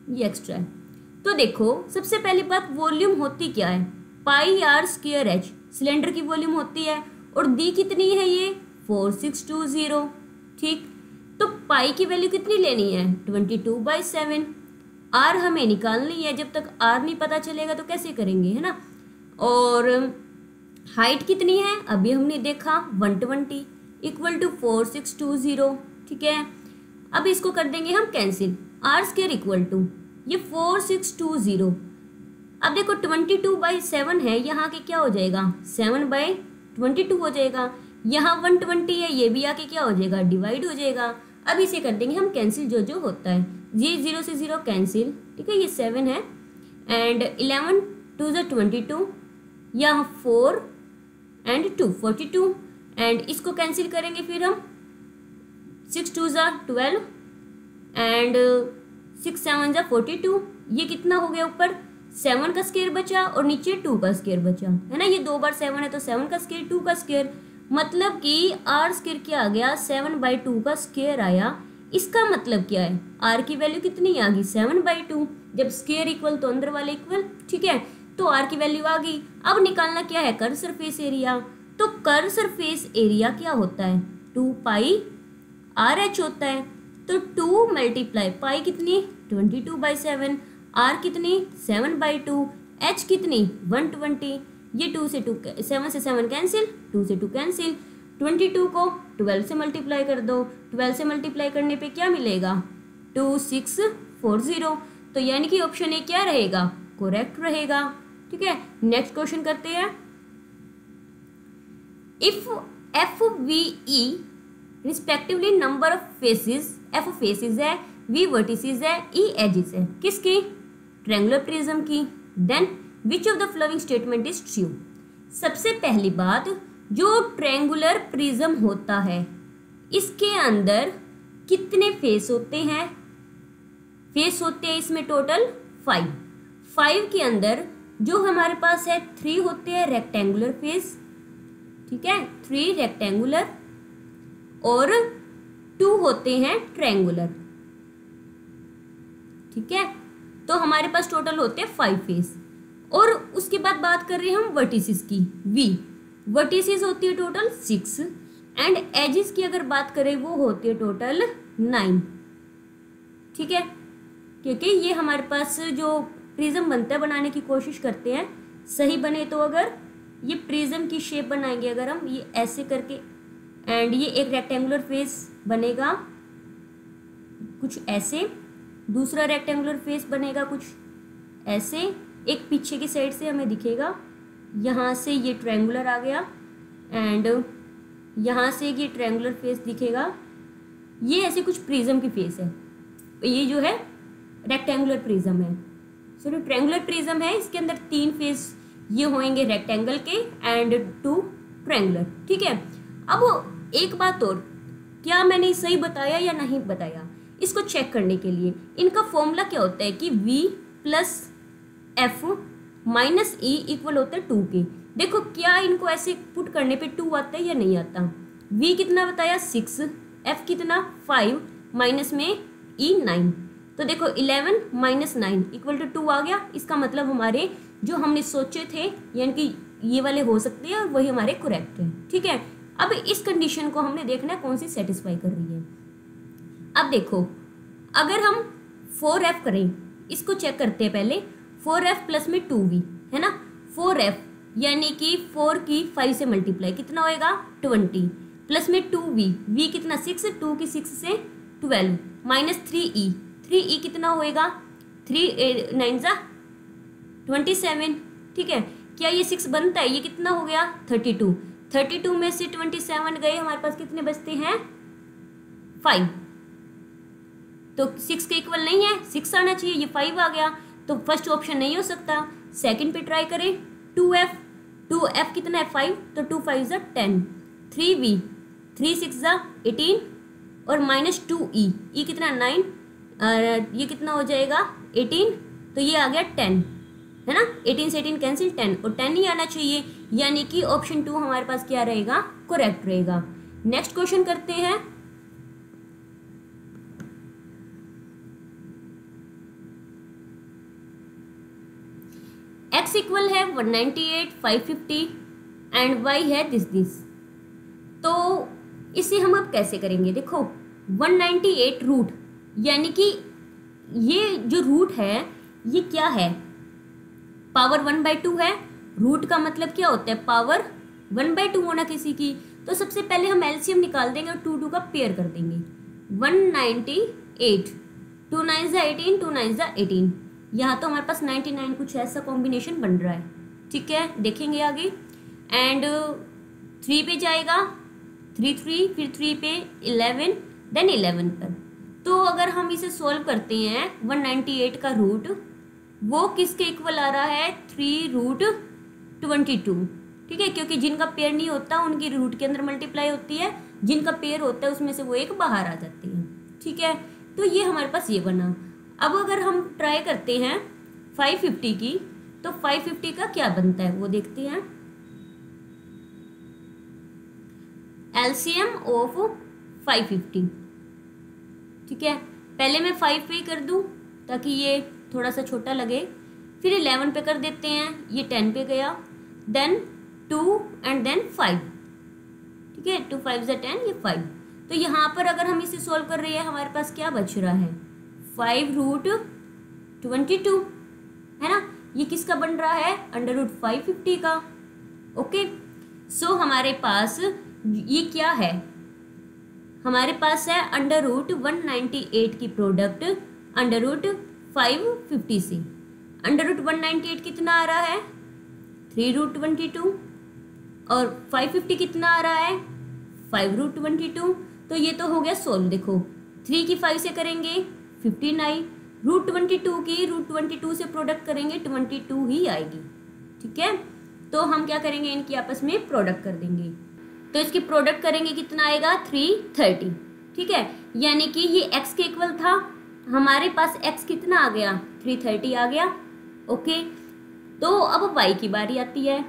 ये एक्स्ट्रा है। तो देखो सबसे पहली बात वॉल्यूम होती क्या है पाई आर स्क्वायर एच, सिलेंडर की वॉल्यूम होती है, और दी कितनी है ये 4620। ठीक, तो पाई की वैल्यू कितनी लेनी है 22/7। आर हमें निकालनी है, जब तक आर नहीं पता चलेगा तो कैसे करेंगे, है ना। और हाइट कितनी है अभी हमने देखा 120 इक्वल टू 4620। ठीक है, अब इसको कर देंगे हम cancel, R square equal to ये 4620। अब देखो 22/7 है, यहाँ के क्या हो जाएगा 7/22 हो जाएगा, यहाँ 120 है, ये भी आके क्या हो जाएगा डिवाइड हो जाएगा। अब इसे कर देंगे हम कैंसिल, जो जो होता है ये 0 से 0 कैंसिल। ठीक है, ये 7 है एंड 11 2 ज़ा 22, यहाँ 4 एंड 2 42 एंड इसको कैंसिल करेंगे फिर हम 6 2 ज़ा 12 एंड 6 7 ज़ा 42। ये कितना हो गया ऊपर 7 का स्क्वायर बचा और नीचे 2 का स्क्वायर बचा, है ना। ये 2 बार 7 है तो 7 का स्क्वायर 2 का स्क्वायर, मतलब कि आर स्क्वायर क्या आ गया 7/2 का स्क्वायर आया। इसका मतलब क्या है आर की वैल्यू कितनी आ गई 7/2, जब स्क्वायर इक्वल तो अंदर वाले इक्वल। ठीक है, तो आर की वैल्यू आ गई। अब निकालना क्या है कर्व सरफेस एरिया, तो कर्व सरफेस एरिया क्या होता है 2 पाई आर एच होता है। तो 2 मल्टीप्लाई पाई कितनी 22/7, आर कितनी 7/2, एच कितनी 120। ये 2 से 2 7 से 7 कैंसिल, 2 से 2 कैंसिल, 22 को 12 से मल्टीप्लाई कर दो, 12 से मल्टीप्लाई करने पे क्या मिलेगा 2640। तो यानी कि ऑप्शन ए क्या रहेगा करेक्ट रहेगा। ठीक है, नेक्स्ट क्वेश्चन करते हैं। If F V E respectively number of faces, F faces है, वी वर्टिसेस है, ई एजेस है, किसकी ट्रायंगुलर प्रिज्म की, then which of the following statement is true. सबसे पहली बात जो ट्रायंगुलर प्रिज्म होता है इसके अंदर कितने फेस होते हैं, फेस होते हैं इसमें टोटल 5 के अंदर जो हमारे पास है 3 होते हैं रेक्टेंगुलर फेस। ठीक है, 3 रेक्टेंगुलर और 2 होते हैं ट्रायंगुलर। ठीक है, तो हमारे पास टोटल होते हैं 5 फेस। और उसके बाद बात कर रहे हैं हम वर्टिसेस की, वी वर्टिसेस होती है टोटल 6 एंड एजेस की अगर बात करें वो होती है टोटल 9। ठीक है, क्योंकि ये हमारे पास जो प्रिज्म बनता है बनाने की कोशिश करते हैं, सही बने तो अगर ये प्रिज्म की शेप बनाएंगे अगर हम ये ऐसे करके, एंड ये एक रेक्टेंगुलर फेस बनेगा कुछ ऐसे, दूसरा रेक्टेंगुलर फेस बनेगा कुछ ऐसे, एक पीछे की साइड से हमें दिखेगा, यहाँ से ये ट्रायंगुलर आ गया एंड यहाँ से ये ट्रायंगुलर फेस दिखेगा। ये ऐसे कुछ प्रिज्म की फेस है, ये जो है रेक्टेंगुलर प्रिज्म है, सॉरी ट्रायंगुलर प्रिज्म है। इसके अंदर 3 फेस ये होंगे रेक्टेंगल के एंड 2 ट्रायंगुलर, ठीक है। अब एक बात और, क्या मैंने सही बताया या नहीं बताया, इसको चेक करने के लिए इनका फॉर्मूला क्या होता है कि v plus F minus E equal होता है 2 के। देखो क्या इनको ऐसे पुट करने पे 2 आता है या नहीं आता। v कितना बताया 6, f कितना 5, माइनस में e 9, तो देखो 11 माइनस 9 इक्वल टू 2 आ गया। इसका मतलब हमारे जो हमने सोचे थे यानी कि ये वाले हो सकते हैं और वही हमारे करेक्ट है, ठीक है। अब इस कंडीशन को हमने देखना है कौन सी सेटिस्फाई कर रही है। अब देखो अगर हम 4f करें, इसको चेक करते हैं पहले। 4f प्लस में 2v है ना, 4f यानी कि 4 की 5 से मल्टीप्लाई कितना होएगा 20, प्लस में 2v, v कितना 6, 2 की 6 से 12, माइनस 3e, 3e कितना होएगा 3 9 जा 27, ठीक है। क्या ये 6 बनता है, ये कितना हो गया 32, 32 में से 27 गए, हमारे पास कितने बचते हैं 5, तो 6 के इक्वल नहीं है, 6 आना चाहिए, ये 5 आ गया, तो फर्स्ट ऑप्शन नहीं हो सकता। सेकंड पे ट्राई करें 2f, 2f कितना है 5, तो 2 5 जा 10, 3v, 3 6 जा 18 और माइनस 2e, e कितना 9, ये कितना हो जाएगा 18, तो ये आ गया 10 है ना, 18 से 18 कैंसिल 10 और 10 ही आना चाहिए, यानी कि ऑप्शन 2 हमारे पास क्या रहेगा करेक्ट रहेगा। नेक्स्ट क्वेश्चन करते हैं। x इक्वल है 198, 550 एंड y है दिस। तो इसे हम अब कैसे करेंगे, देखो 198 रूट, यानी कि ये जो रूट है ये क्या है, पावर 1/2 है। रूट का मतलब क्या होता है पावर 1/2 होना किसी की। तो सबसे पहले हम एलसीएम निकाल देंगे और 2 2 का पेयर कर देंगे। 198, 2 9 जा 18, 2 9 जा 18, यहाँ तो हमारे पास 99 कुछ ऐसा कॉम्बिनेशन बन रहा है, ठीक है, देखेंगे आगे। एंड 3 पे जाएगा 3 3, फिर 3 पे 11, देन 11 पर। तो अगर हम इसे सॉल्व करते हैं 198 का रूट, वो किसके इक्वल आ रहा है 3√22, ठीक है, क्योंकि जिनका पेयर नहीं होता उनकी रूट के अंदर मल्टीप्लाई होती है, जिनका पेयर होता है उसमें से वो एक बाहर आ जाती है, ठीक है। तो ये हमारे पास ये बना। अब अगर हम ट्राई करते हैं 550 की, तो 550 का क्या बनता है वो देखते हैं। एलसीएम ऑफ 550, ठीक है, पहले मैं 5 पे कर दूं ताकि ये थोड़ा सा छोटा लगे, फिर 11 पे कर देते हैं, ये 10 पे गया, देन 2 एंड देन 5, ठीक है, 2 5 जा 10, ये 5। तो यहाँ पर अगर हम इसे सॉल्व कर रहे हैं हमारे पास क्या बच रहा है 5√22 है ना, ये किसका बन रहा है √550 का। ओके, सो हमारे पास ये क्या है, हमारे पास है √198 की प्रोडक्ट √550 से। √198 कितना आ रहा है 3√22 और 550 कितना आ रहा है 5√22। तो ये तो हो गया सोल्व। देखो 3 की 5 से करेंगे 59, √22 की √22 से प्रोडक्ट करेंगे 22 ही आएगी, ठीक है। तो हम क्या करेंगे इनकी आपस में प्रोडक्ट कर देंगे, तो इसकी प्रोडक्ट करेंगे कितना आएगा 330, ठीक है, यानी कि ये x के इक्वल था, हमारे पास x कितना आ गया 330 आ गया। ओके, तो अब y की बारी आती है।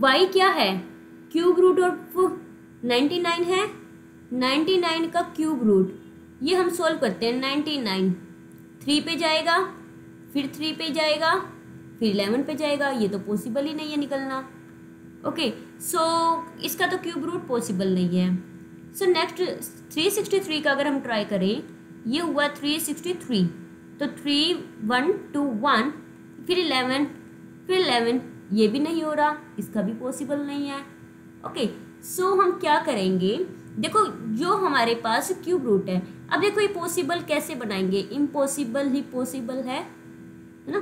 y क्या है क्यूब रूट ऑफ 99 है, 99 का क्यूब रूट, ये हम सोल्व करते हैं। 99 3 पे जाएगा, फिर 3 पे जाएगा, फिर 11 पे जाएगा, ये तो पॉसिबल ही नहीं है निकलना। ओके, सो इसका तो क्यूब रूट पॉसिबल नहीं है। सो नेक्स्ट 363 का अगर हम ट्राई करें, ये हुआ 363, तो 3 1 2 1, फिर 11, फिर 11, ये भी नहीं हो रहा, इसका भी पॉसिबल नहीं है। ओके, सो हम क्या करेंगे, देखो जो हमारे पास क्यूब रूट है, अब देखो ये पॉसिबल कैसे बनाएंगे, इम्पॉसिबल ही पॉसिबल है ना,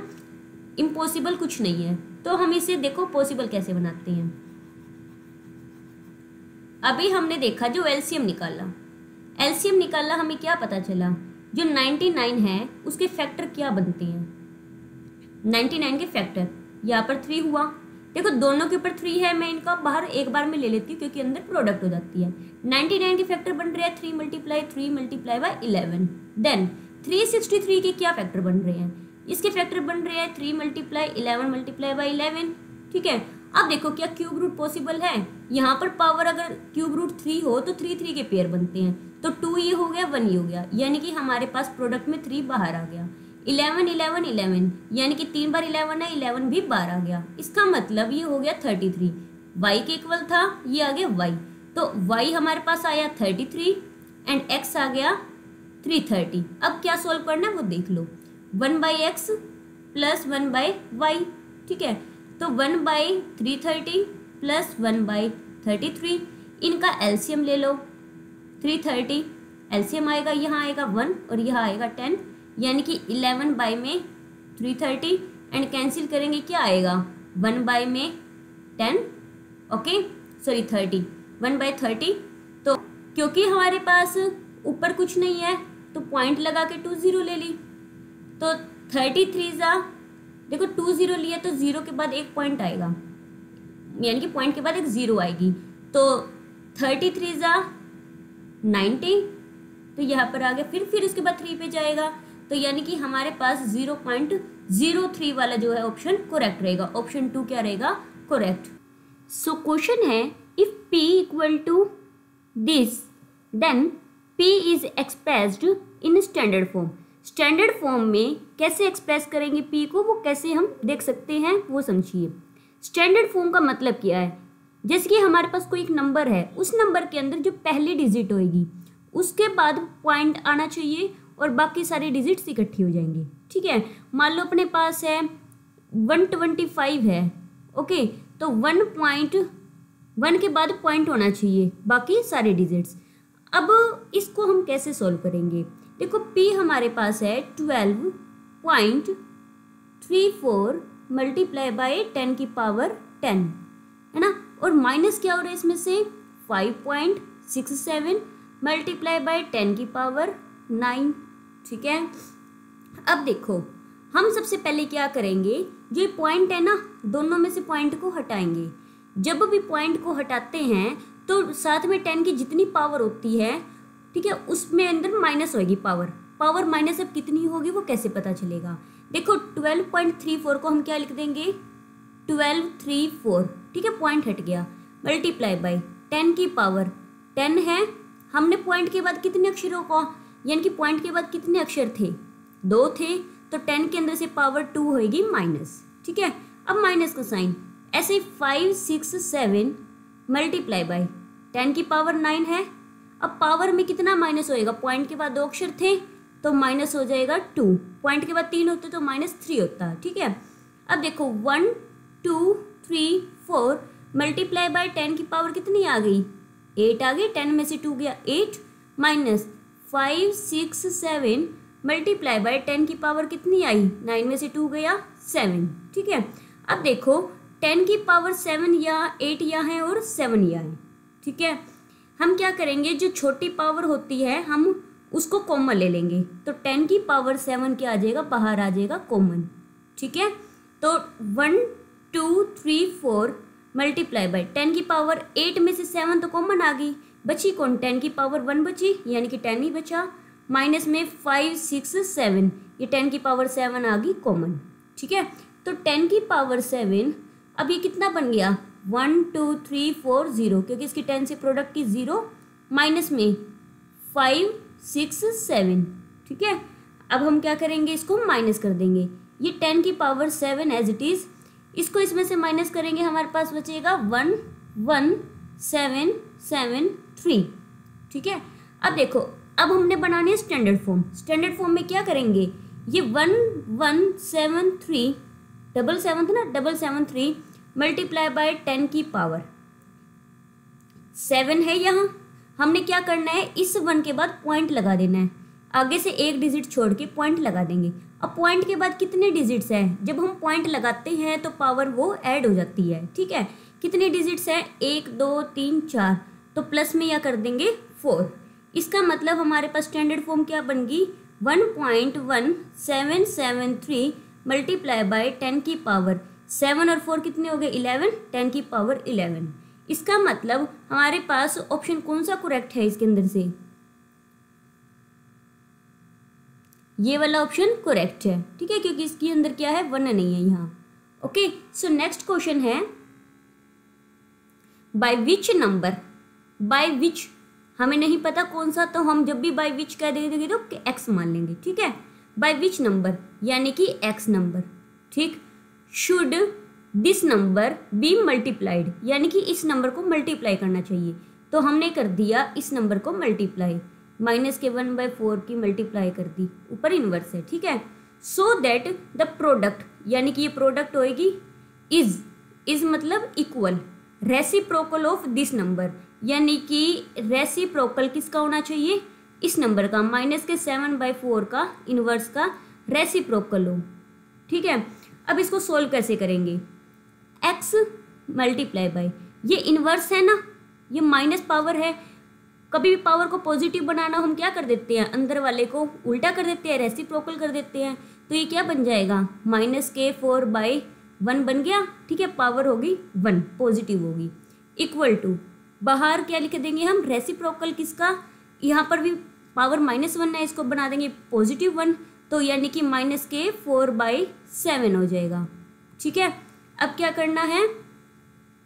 इम्पॉसिबल कुछ नहीं है। तो हम इसे देखो पॉसिबल कैसे बनाते हैं। अभी हमने देखा जो एलसीएम निकाला, हमें क्या पता चला, जो 99 है उसके फैक्टर क्या बनते हैं, 99 के फैक्टर, यहाँ पर 3 हुआ, देखो दोनों के ऊपर 3 है, मैं इनका बाहर एक बार में ले लेती हूँ क्योंकि अंदर प्रोडक्ट हो जाती है। 99 के फैक्टर बन रहे हैं 3 मल्टीप्लाई बाय 11। देन 363 के क्या फैक्टर बन रहे हैं, इसके फैक्टर बन रहे हैं 3 मल्टीप्लाई 11 बाय 11। ठीक है, अब देखो क्या क्यूब रूट पॉसिबल है, यहाँ पर पावर अगर क्यूब रूट 3 हो तो 3 के पेयर बनते हैं, तो 2 ये हो गया 1 ये हो गया, यानी कि हमारे पास प्रोडक्ट में 3 बाहर आ गया। 11 यानी कि 3 बार 11 है, 11 भी बाहर आ गया, इसका मतलब ये हो गया 33। y के इक्वल था, ये आ गया y, तो y हमारे पास आया 33 एंड x आ गया 330। अब क्या सोल्व करना है वो देख लो, 1/x प्लस 1/y। ठीक है, तो 1/330 प्लस 1/33, इनका एलसीएम ले लो 330, एलसीएम आएगा, यहाँ आएगा 1 और यहाँ आएगा 10, यानी कि 11 बाई में 330 एंड कैंसिल करेंगे क्या आएगा 1 बाई में 10, ओके सॉरी 30, 1/30। तो क्योंकि हमारे पास ऊपर कुछ नहीं है तो पॉइंट लगा के 20 ले ली, तो 33 देखो 20 लिया तो 0 के बाद एक पॉइंट आएगा, यानी कि पॉइंट के बाद एक 0 आएगी, तो 33 90, तो यहाँ पर आ गया, फिर उसके बाद 3 पे जाएगा, तो यानी कि हमारे पास 0.03 वाला जो है ऑप्शन करेक्ट रहेगा, ऑप्शन 2 क्या रहेगा करेक्ट। सो क्वेश्चन है if p equal to this then p is expressed in standard form. Standard form में कैसे एक्सप्रेस करेंगे p को, वो कैसे हम देख सकते हैं वो समझिए। स्टैंडर्ड फॉर्म का मतलब क्या है, जैसे कि हमारे पास कोई एक नंबर है, उस नंबर के अंदर जो पहली डिजिट होगी उसके बाद पॉइंट आना चाहिए और बाकी सारे डिजिट्स इकट्ठी हो जाएंगे। ठीक है, मान लो अपने पास है 125 है, ओके, तो 1.1 के बाद पॉइंट होना चाहिए बाकी सारे डिजिट्स। अब इसको हम कैसे सॉल्व करेंगे, देखो p हमारे पास है 12.34 मल्टीप्लाई बाय 10 की पावर 10 है ना, और माइनस क्या हो रहा है इसमें से 5.67 मल्टीप्लाई बाय 10 की पावर 9। ठीक है, अब देखो हम सबसे पहले क्या करेंगे, जो पॉइंट है ना दोनों में से पॉइंट को हटाएंगे। जब भी पॉइंट को हटाते हैं तो साथ में 10 की जितनी पावर होती है, ठीक है, उसमें अंदर माइनस होगी पावर माइनस अब कितनी होगी वो कैसे पता चलेगा। देखो 12.34 को हम क्या लिख देंगे 1234, ठीक है, पॉइंट हट गया, मल्टीप्लाई बाय 10 की पावर 10 है, हमने पॉइंट के बाद कितने अक्षरों को, यानी कि पॉइंट के बाद कितने अक्षर थे 2 थे, तो 10 के अंदर से पावर 2 होएगी माइनस। ठीक है, अब माइनस का साइन, ऐसे 567 मल्टीप्लाई बाय 10 की पावर 9 है, अब पावर में कितना माइनस होएगा, पॉइंट के बाद 2 अक्षर थे तो माइनस हो जाएगा 2, पॉइंट के बाद 3 होते तो -3 होता। ठीक है, अब देखो 1 2 3 4 मल्टीप्लाई बाय 10 की पावर कितनी आ गई 8 आ गई, 10 में से 2 गया 8 माइनस 567 मल्टीप्लाई बाय 10 की पावर कितनी आई 9 में से 2 गया 7। ठीक है, अब देखो 10 की पावर 7 यहाँ 8 यहाँ है और 7 यहाँ है। ठीक है, हम क्या करेंगे, जो छोटी पावर होती है हम उसको कॉमन ले लेंगे, तो 10 की पावर 7 क्या आ जाएगा बाहर आ जाएगा कॉमन। ठीक है, तो 1 2 3 4 मल्टीप्लाई बाय 10 की पावर 8 में से 7 तो कॉमन आ गई, बची कौन 10 की पावर 1 बची, यानी कि 10 ही बचा, माइनस में 567 ये 10 की पावर 7 आ गई कॉमन। ठीक है, तो 10 की पावर 7 अब ये कितना बन गया 1 2 3 4 0, क्योंकि इसकी 10 से प्रोडक्ट की 0 माइनस में 5 6 7। ठीक है, अब हम क्या करेंगे, इसको माइनस कर देंगे, ये 10 की पावर 7 एज इट इज, इसको इसमें से माइनस करेंगे, हमारे पास बचेगा 1 1 7 7 3। ठीक है, अब देखो अब हमने बनानी है स्टैंडर्ड फॉर्म। स्टैंडर्ड फॉर्म में क्या करेंगे, ये 1 1 7 3 7 था ना 773 मल्टीप्लाई बाय 10 की पावर 7 है। यहाँ हमने क्या करना है, इस 1 के बाद पॉइंट लगा देना है, आगे से एक डिजिट छोड़ के पॉइंट लगा देंगे। अब पॉइंट के बाद कितने डिजिट्स हैं, जब हम पॉइंट लगाते हैं तो पावर वो ऐड हो जाती है, ठीक है। कितने डिजिट्स हैं, 1 2 3 4, तो प्लस में या कर देंगे 4। इसका मतलब हमारे पास स्टैंडर्ड फॉर्म क्या बन गई, 1.1773 मल्टीप्लाई बाय 10 की पावर 7 और 4 कितने हो गए 11, 10 की पावर 11। इसका मतलब हमारे पास ऑप्शन कौन सा करेक्ट है इसके अंदर से, ये वाला ऑप्शन करेक्ट है, ठीक है, क्योंकि इसके अंदर क्या है 1 नहीं है यहाँ। ओके, सो नेक्स्ट क्वेश्चन है by which number, by which हमें नहीं पता कौन सा, तो हम जब भी बाय विच कह देंगे तो एक्स मान लेंगे, ठीक है। बाय विच नंबर यानी कि एक्स नंबर, ठीक। Should this number be multiplied यानी कि इस नंबर को मल्टीप्लाई करना चाहिए, तो हमने कर दिया इस नंबर को मल्टीप्लाई, माइनस के 1/4 की मल्टीप्लाई कर दी, ऊपर इनवर्स है, ठीक है। सो दैट द प्रोडक्ट यानी कि ये प्रोडक्ट होएगी इज मतलब equal reciprocal of this number, यानी कि रेसिप्रोकल किसका होना चाहिए, इस नंबर का, माइनस के 7/4 का इनवर्स का रेसिप्रोकल हो, ठीक है। अब इसको सोल्व कैसे करेंगे, x मल्टीप्लाई बाय, ये इनवर्स है ना, ये माइनस पावर है, कभी भी पावर को पॉजिटिव बनाना हम क्या कर देते हैं, अंदर वाले को उल्टा कर देते हैं, रेसिप्रोकल कर देते हैं, तो ये क्या बन जाएगा, -4/1 बन गया, ठीक है, पावर होगी 1 पॉजिटिव होगी, इक्वल टू बाहर क्या लिख देंगे हम, रेसिप्रोकल किसका, यहाँ पर भी पावर -1 है, इसको बना देंगे +1, तो यानी कि -4/7 हो जाएगा, ठीक है। अब क्या करना है,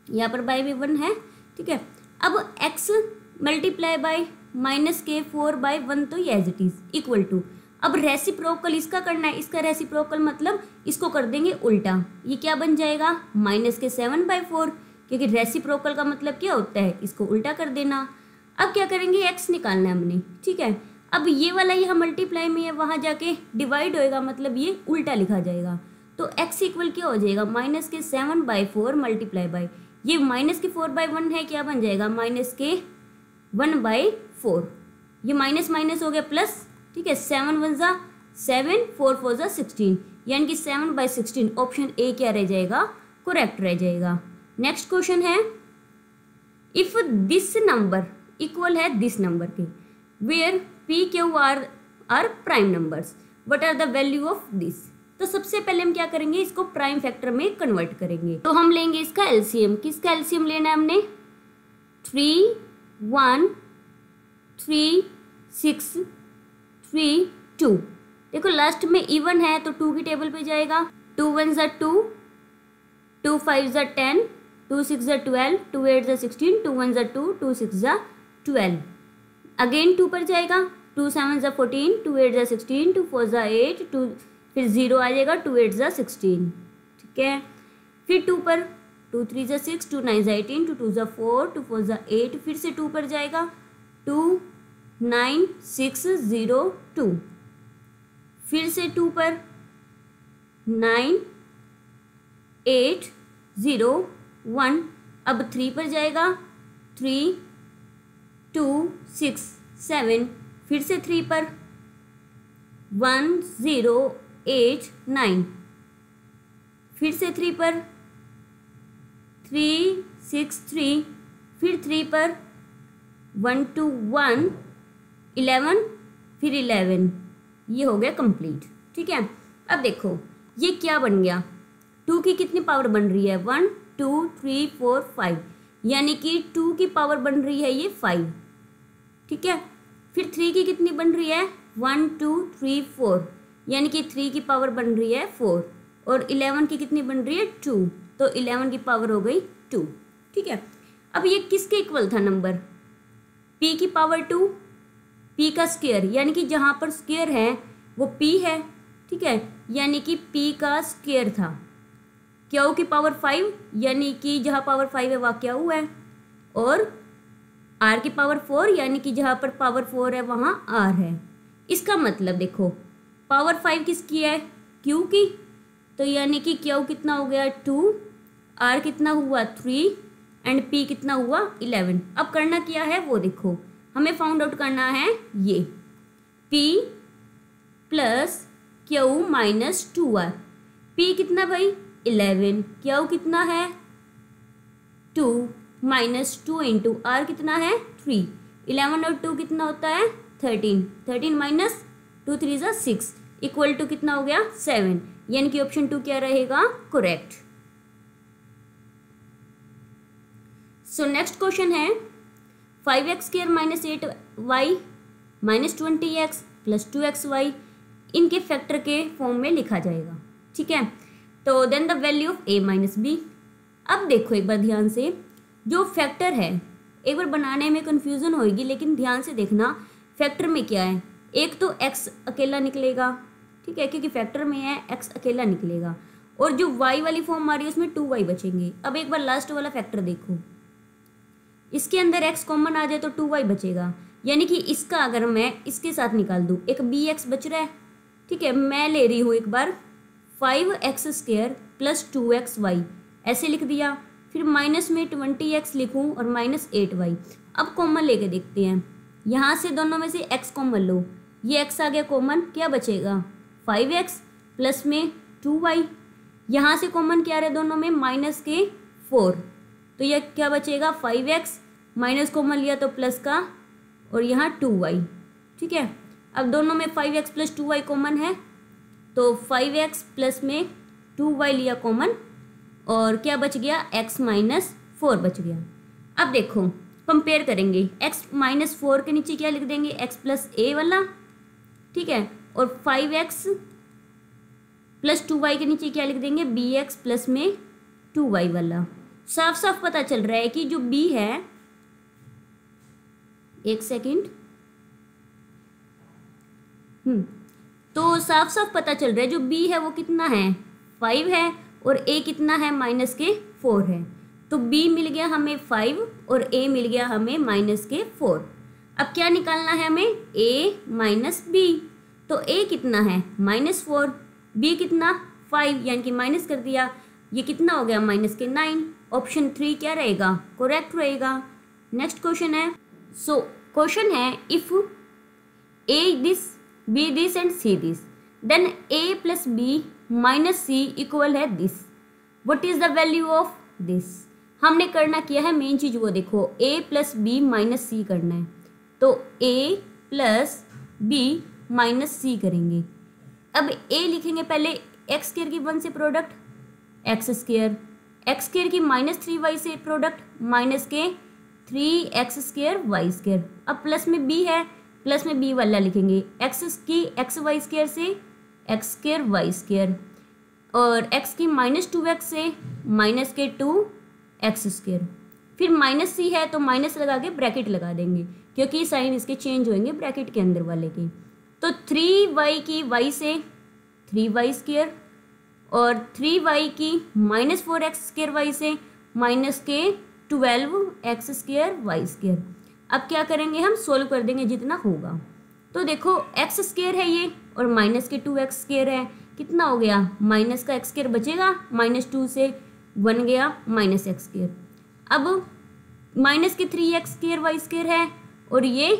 यहाँ पर बाय भी 1 है, ठीक है। अब x मल्टीप्लाई बाय -4/1, तो ये as it is equal to, अब रेसिप्रोकल इसका करना है, इसका रेसिप्रोकल मतलब इसको कर देंगे उल्टा, ये क्या बन जाएगा -7/4, क्योंकि रेसिप्रोकल का मतलब क्या होता है, इसको उल्टा कर देना। अब क्या करेंगे, x निकालना है हमने, ठीक है। अब ये वाला यहाँ मल्टीप्लाई में है, वहाँ जाके डिवाइड होएगा, मतलब ये उल्टा लिखा जाएगा, तो x इक्वल क्या हो जाएगा, -7/4 मल्टीप्लाई बाय, ये -4/1 है, क्या बन जाएगा -1/4, ये माइनस माइनस हो गया प्लस, ठीक है, 7 1 ज़ा 7, 4 4 ज़ा 16, यानी कि 7/16, ऑप्शन ए क्या रह जाएगा, करेक्ट रह जाएगा। नेक्स्ट क्वेश्चन है, इफ दिस नंबर इक्वल है दिस नंबर के, where P Q R prime numbers, what are the value of this. तो सबसे पहले हम क्या करेंगे, इसको प्राइम फैक्टर में कन्वर्ट करेंगे, तो हम लेंगे इसका एलसीएम, किसका एलसीएम लेना है हमने, 3 1 3 6 3 2, देखो लास्ट में इवन है तो 2 की टेबल पे जाएगा, 2 1 ज़ा 2, 2 5 ज़ा 10, 2 6 ज़ा 12, 2 8 ज़ा 16, 2 1 ज़ा 2, 2 6 ज़ा 12, अगेन 2 पर जाएगा, 2 7 ज़ा 14, 2 8 ज़ा 16, 2 4 ज़ा 8, 2 फिर 0 आ जाएगा, 2 8 ज़ा 16, ठीक है। फिर 2 पर 2 3 ज़ा 6, 2 9 ज़ा 18, 2 2 ज़ा 4, 2 4 ज़ा 8, फिर से 2 पर जाएगा, 2 9 6 0 2, फिर से 2 पर 9 8 0 1, अब 3 पर जाएगा, 3 2 6 7, फिर से 3 पर 1 0 8 9, फिर से 3 पर 3 6 3, फिर 3 पर 1 2 1 11, फिर 11, ये हो गया कंप्लीट, ठीक है। अब देखो ये क्या बन गया, 2 की कितनी पावर बन रही है, 1 2 3 4 5, यानी कि 2 की पावर बन रही है ये 5, ठीक है। फिर 3 की कितनी बन रही है, 1 2 3 4, यानी कि 3 की पावर बन रही है 4, और 11 की कितनी बन रही है 2, तो 11 की पावर हो गई 2, ठीक है। अब ये किसके इक्वल था नंबर, p की पावर 2, p का स्क्वायर, यानी कि जहाँ पर स्क्वायर है वो p है, ठीक है, यानी कि p का स्क्वायर था, क्यू की पावर 5, यानी कि जहाँ पावर 5 है वहाँ क्या हुआ है, और r की पावर 4, यानी कि जहाँ पर पावर 4 है वहाँ r है। इसका मतलब देखो पावर 5 किसकी है, q की, तो यानी कि q कितना हो गया 2, आर कितना हुआ 3 एंड पी कितना हुआ 11। अब करना क्या है वो देखो, हमें फाउंड आउट करना है ये P plus Q minus 2R। P कितना भाई 11, क्यू कितना है 2 माइनस 2 इंटू आर कितना है 3। 11 और 2 कितना होता है 13, 13 माइनस 2 3 = 6 इक्वल टू कितना हो गया 7, यानी कि ऑप्शन 2 क्या रहेगा करेक्ट। सो नेक्स्ट क्वेश्चन है 5x² minus 8y minus 20x plus 2xy इनके फैक्टर के फॉर्म में लिखा जाएगा। ठीक है, तो then the value of a minus B. अब देखो एक बार ध्यान से, जो फैक्टर है एक बार बनाने में कन्फ्यूज़न होगी, लेकिन ध्यान से देखना फैक्टर में क्या है। एक तो x अकेला निकलेगा, ठीक है, क्योंकि फैक्टर में है x अकेला निकलेगा, और जो y वाली फॉर्म आ रही है उसमें 2y बचेंगे। अब एक बार लास्ट वाला फैक्टर देखो, इसके अंदर x कॉमन आ जाए तो 2y बचेगा, यानी कि इसका अगर मैं इसके साथ निकाल दूँ, एक bx बच रहा है। ठीक है, मैं ले रही हूँ एक बार 5x² प्लस 2xy ऐसे लिख दिया, फिर माइनस में 20x लिखूँ और माइनस 8y। अब कॉमन लेके देखते हैं, यहाँ से दोनों में से x कॉमन लो, ये x आ गया कॉमन, क्या बचेगा 5x प्लस में 2y। यहाँ से कॉमन क्या रहे दोनों में माइनस के 4, तो यह क्या बचेगा 5x, माइनस कॉमन लिया तो प्लस का, और यहाँ 2y। ठीक है, अब दोनों में 5x प्लस 2y कॉमन है, तो 5x प्लस में 2y लिया कॉमन, और क्या बच गया x माइनस 4 बच गया। अब देखो कंपेयर करेंगे, x माइनस 4 के नीचे क्या लिख देंगे x प्लस a वाला, ठीक है, और 5x प्लस 2y के नीचे क्या लिख देंगे bx प्लस में 2y वाला। साफ साफ पता चल रहा है कि जो b है, एक सेकेंड, तो साफ साफ पता चल रहा है जो b है वो कितना है 5 है, और a कितना है माइनस के 4 है। तो b मिल गया हमें 5 और a मिल गया हमें माइनस के 4। अब क्या निकालना है हमें a माइनस b, तो a कितना है -4, b कितना 5, यानी कि माइनस कर दिया, ये कितना हो गया माइनस के 9। ऑप्शन 3 क्या रहेगा करेक्ट रहेगा। नेक्स्ट क्वेश्चन है, सो क्वेश्चन है if a this b this and c this then a plus b minus c equal है this, what is the value of this. हमने करना किया है मेन चीज वो देखो, a plus b minus c करना है, तो a plus b minus c करेंगे। अब a लिखेंगे पहले x² की 1 से प्रोडक्ट x², x² की -3y से प्रोडक्ट माइनस के 3x² y²। अब प्लस में b है, प्लस में b वाला लिखेंगे x की xy² से x² y², और x की -2x से माइनस के 2x²। फिर माइनस c है तो माइनस लगा के ब्रैकेट लगा देंगे, क्योंकि साइन इसके चेंज होंगे ब्रैकेट के अंदर वाले के। तो 3y की y से 3y², और 3y की -4x² y से माइनस के 12x² y²। अब क्या करेंगे हम सोल्व कर देंगे जितना होगा। तो देखो x² है ये, और माइनस के 2x² है, कितना हो गया माइनस का x² बचेगा, -2 से 1 गया -x²। अब माइनस के 3x² y² है, और ये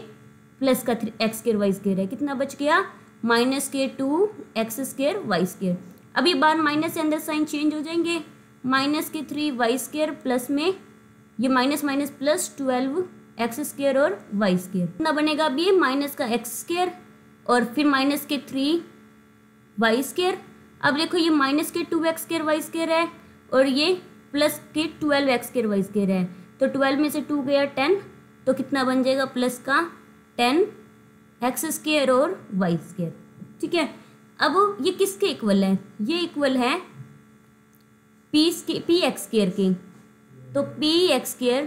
प्लस का x² y² है, कितना बच गया माइनस के 2x² y²। अब ये बार माइनस से अंदर साइन चेंज हो जाएंगे, माइनस के 3y² प्लस में ये माइनस माइनस प्लस 12x² और y²। कितना बनेगा अब ये माइनस का x², और फिर माइनस के 3y²। अब देखो ये माइनस के 2x² y² है, और ये प्लस के 12x² y² है, तो 12 में से 2 गया 10, तो कितना बन जाएगा प्लस का 10x² और y²। ठीक है, अब ये किसके इक्वल है, ये इक्वल है px² के, तो px²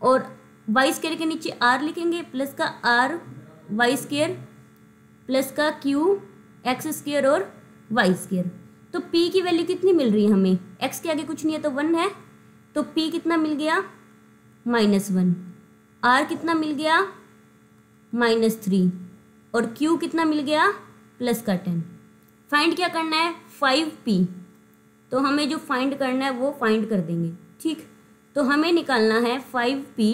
और y² के नीचे r लिखेंगे, प्लस का r y² प्लस का q(x²) और y²। तो p की वैल्यू कितनी मिल रही है हमें, x के आगे कुछ नहीं है तो 1 है, तो p कितना मिल गया -1, r कितना मिल गया -3, और q कितना मिल गया प्लस का 10। फाइंड क्या करना है 5p, तो हमें जो फाइंड करना है वो फाइंड कर देंगे। ठीक, तो हमें निकालना है 5p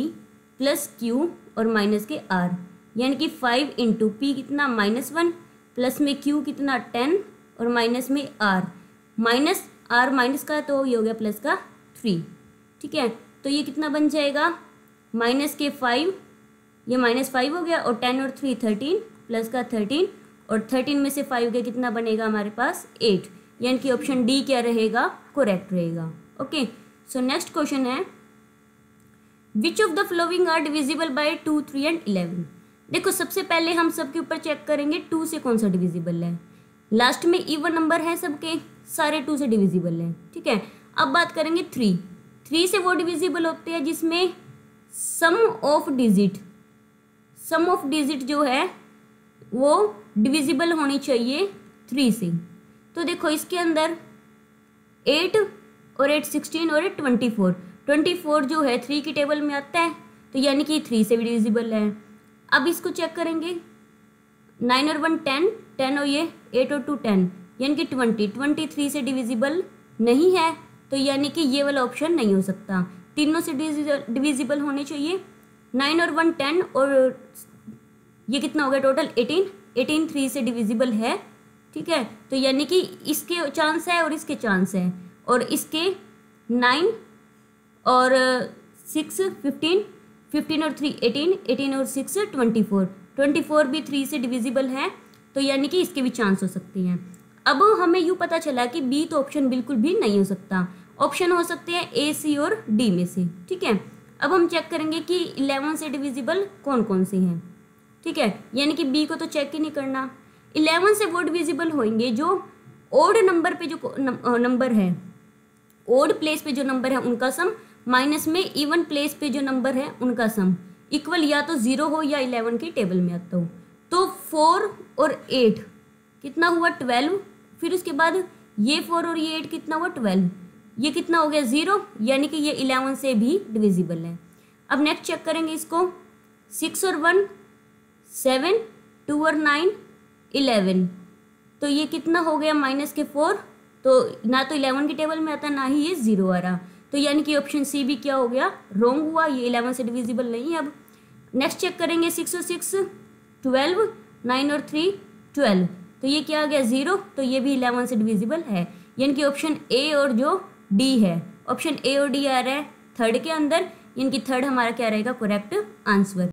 प्लस q और माइनस के r, यानी कि 5 इंटू पी कितना -1 प्लस में q कितना 10 और माइनस में r, माइनस r माइनस का तो ये हो गया प्लस का 3। ठीक है, तो ये कितना बन जाएगा माइनस के 5, ये -5 हो गया और 10 और 3 13 प्लस का 13 और 13 में से 5 गया कितना बनेगा हमारे पास 8, यानी कि ऑप्शन डी क्या रहेगा, करेक्ट रहेगा। ओके, सो नेक्स्ट क्वेश्चन है which of the following are divisible by 2, 3 and 11। देखो सबसे पहले हम सबके ऊपर चेक करेंगे 2 से कौन सा डिविजिबल है। लास्ट में इवन नंबर है सबके, सारे 2 से डिविजिबल है। ठीक है, अब बात करेंगे 3 से वो डिविजिबल होते हैं जिसमें सम ऑफ डिजिट जो है वो डिविजिबल होनी चाहिए 3 से। तो देखो इसके अंदर 8 और 8 16 और 8 24 जो है 3 की टेबल में आता है, तो यानी कि 3 से भी डिविजिबल है। अब इसको चेक करेंगे 9 और 1 10 और ये 8 और 2 10, यानी कि 20 3 से डिविजिबल नहीं है, तो यानी कि ये वाला ऑप्शन नहीं हो सकता। तीनों से डिविजिबल होने चाहिए, 9 और 1 10 और ये कितना हो गया टोटल 18 3 से डिविजिबल है। ठीक है, तो यानी कि इसके चांस है और इसके चांस है, और इसके 9 और 6 15 और 3 18 और 6 24 भी 3 से डिविजिबल है, तो यानी कि इसके भी चांस हो सकते हैं। अब हमें यूँ पता चला कि बी तो ऑप्शन बिल्कुल भी नहीं हो सकता, ऑप्शन हो सकते हैं ए, सी और डी में से। ठीक है, अब हम चेक करेंगे कि 11 से डिविजिबल कौन कौन से हैं। ठीक है, यानी कि बी को तो चेक ही नहीं करना। 11 से वो डिविजिबल होंगे जो ओड नंबर पे जो नंबर है, ओड प्लेस पे जो नंबर है उनका सम माइनस में इवन प्लेस पे जो नंबर है उनका सम इक्वल या तो 0 हो या 11 की टेबल में आता हो। तो 4 और 8 कितना हुआ 12, फिर उसके बाद ये 4 और ये 8 कितना हुआ 12, ये कितना हो गया 0, यानी कि ये 11 से भी डिविजिबल है। अब नेक्स्ट चेक करेंगे इसको 6 और 1 7, 2 और 9 11, तो ये कितना हो गया माइनस के 4, तो ना तो 11 की टेबल में आता ना ही ये 0 आ रहा, तो यानी कि ऑप्शन सी भी क्या हो गया रॉन्ग हुआ, ये 11 से डिविजिबल नहीं है। अब नेक्स्ट चेक करेंगे 6 और 6 12, 9 और 3 12, तो ये क्या आ गया 0, तो ये भी 11 से डिविजिबल है, यानी कि ऑप्शन ए और जो डी है, ऑप्शन ए और डी आ रहा है थर्ड के अंदर, यानी कि थर्ड हमारा क्या रहेगा करेक्ट आंसर।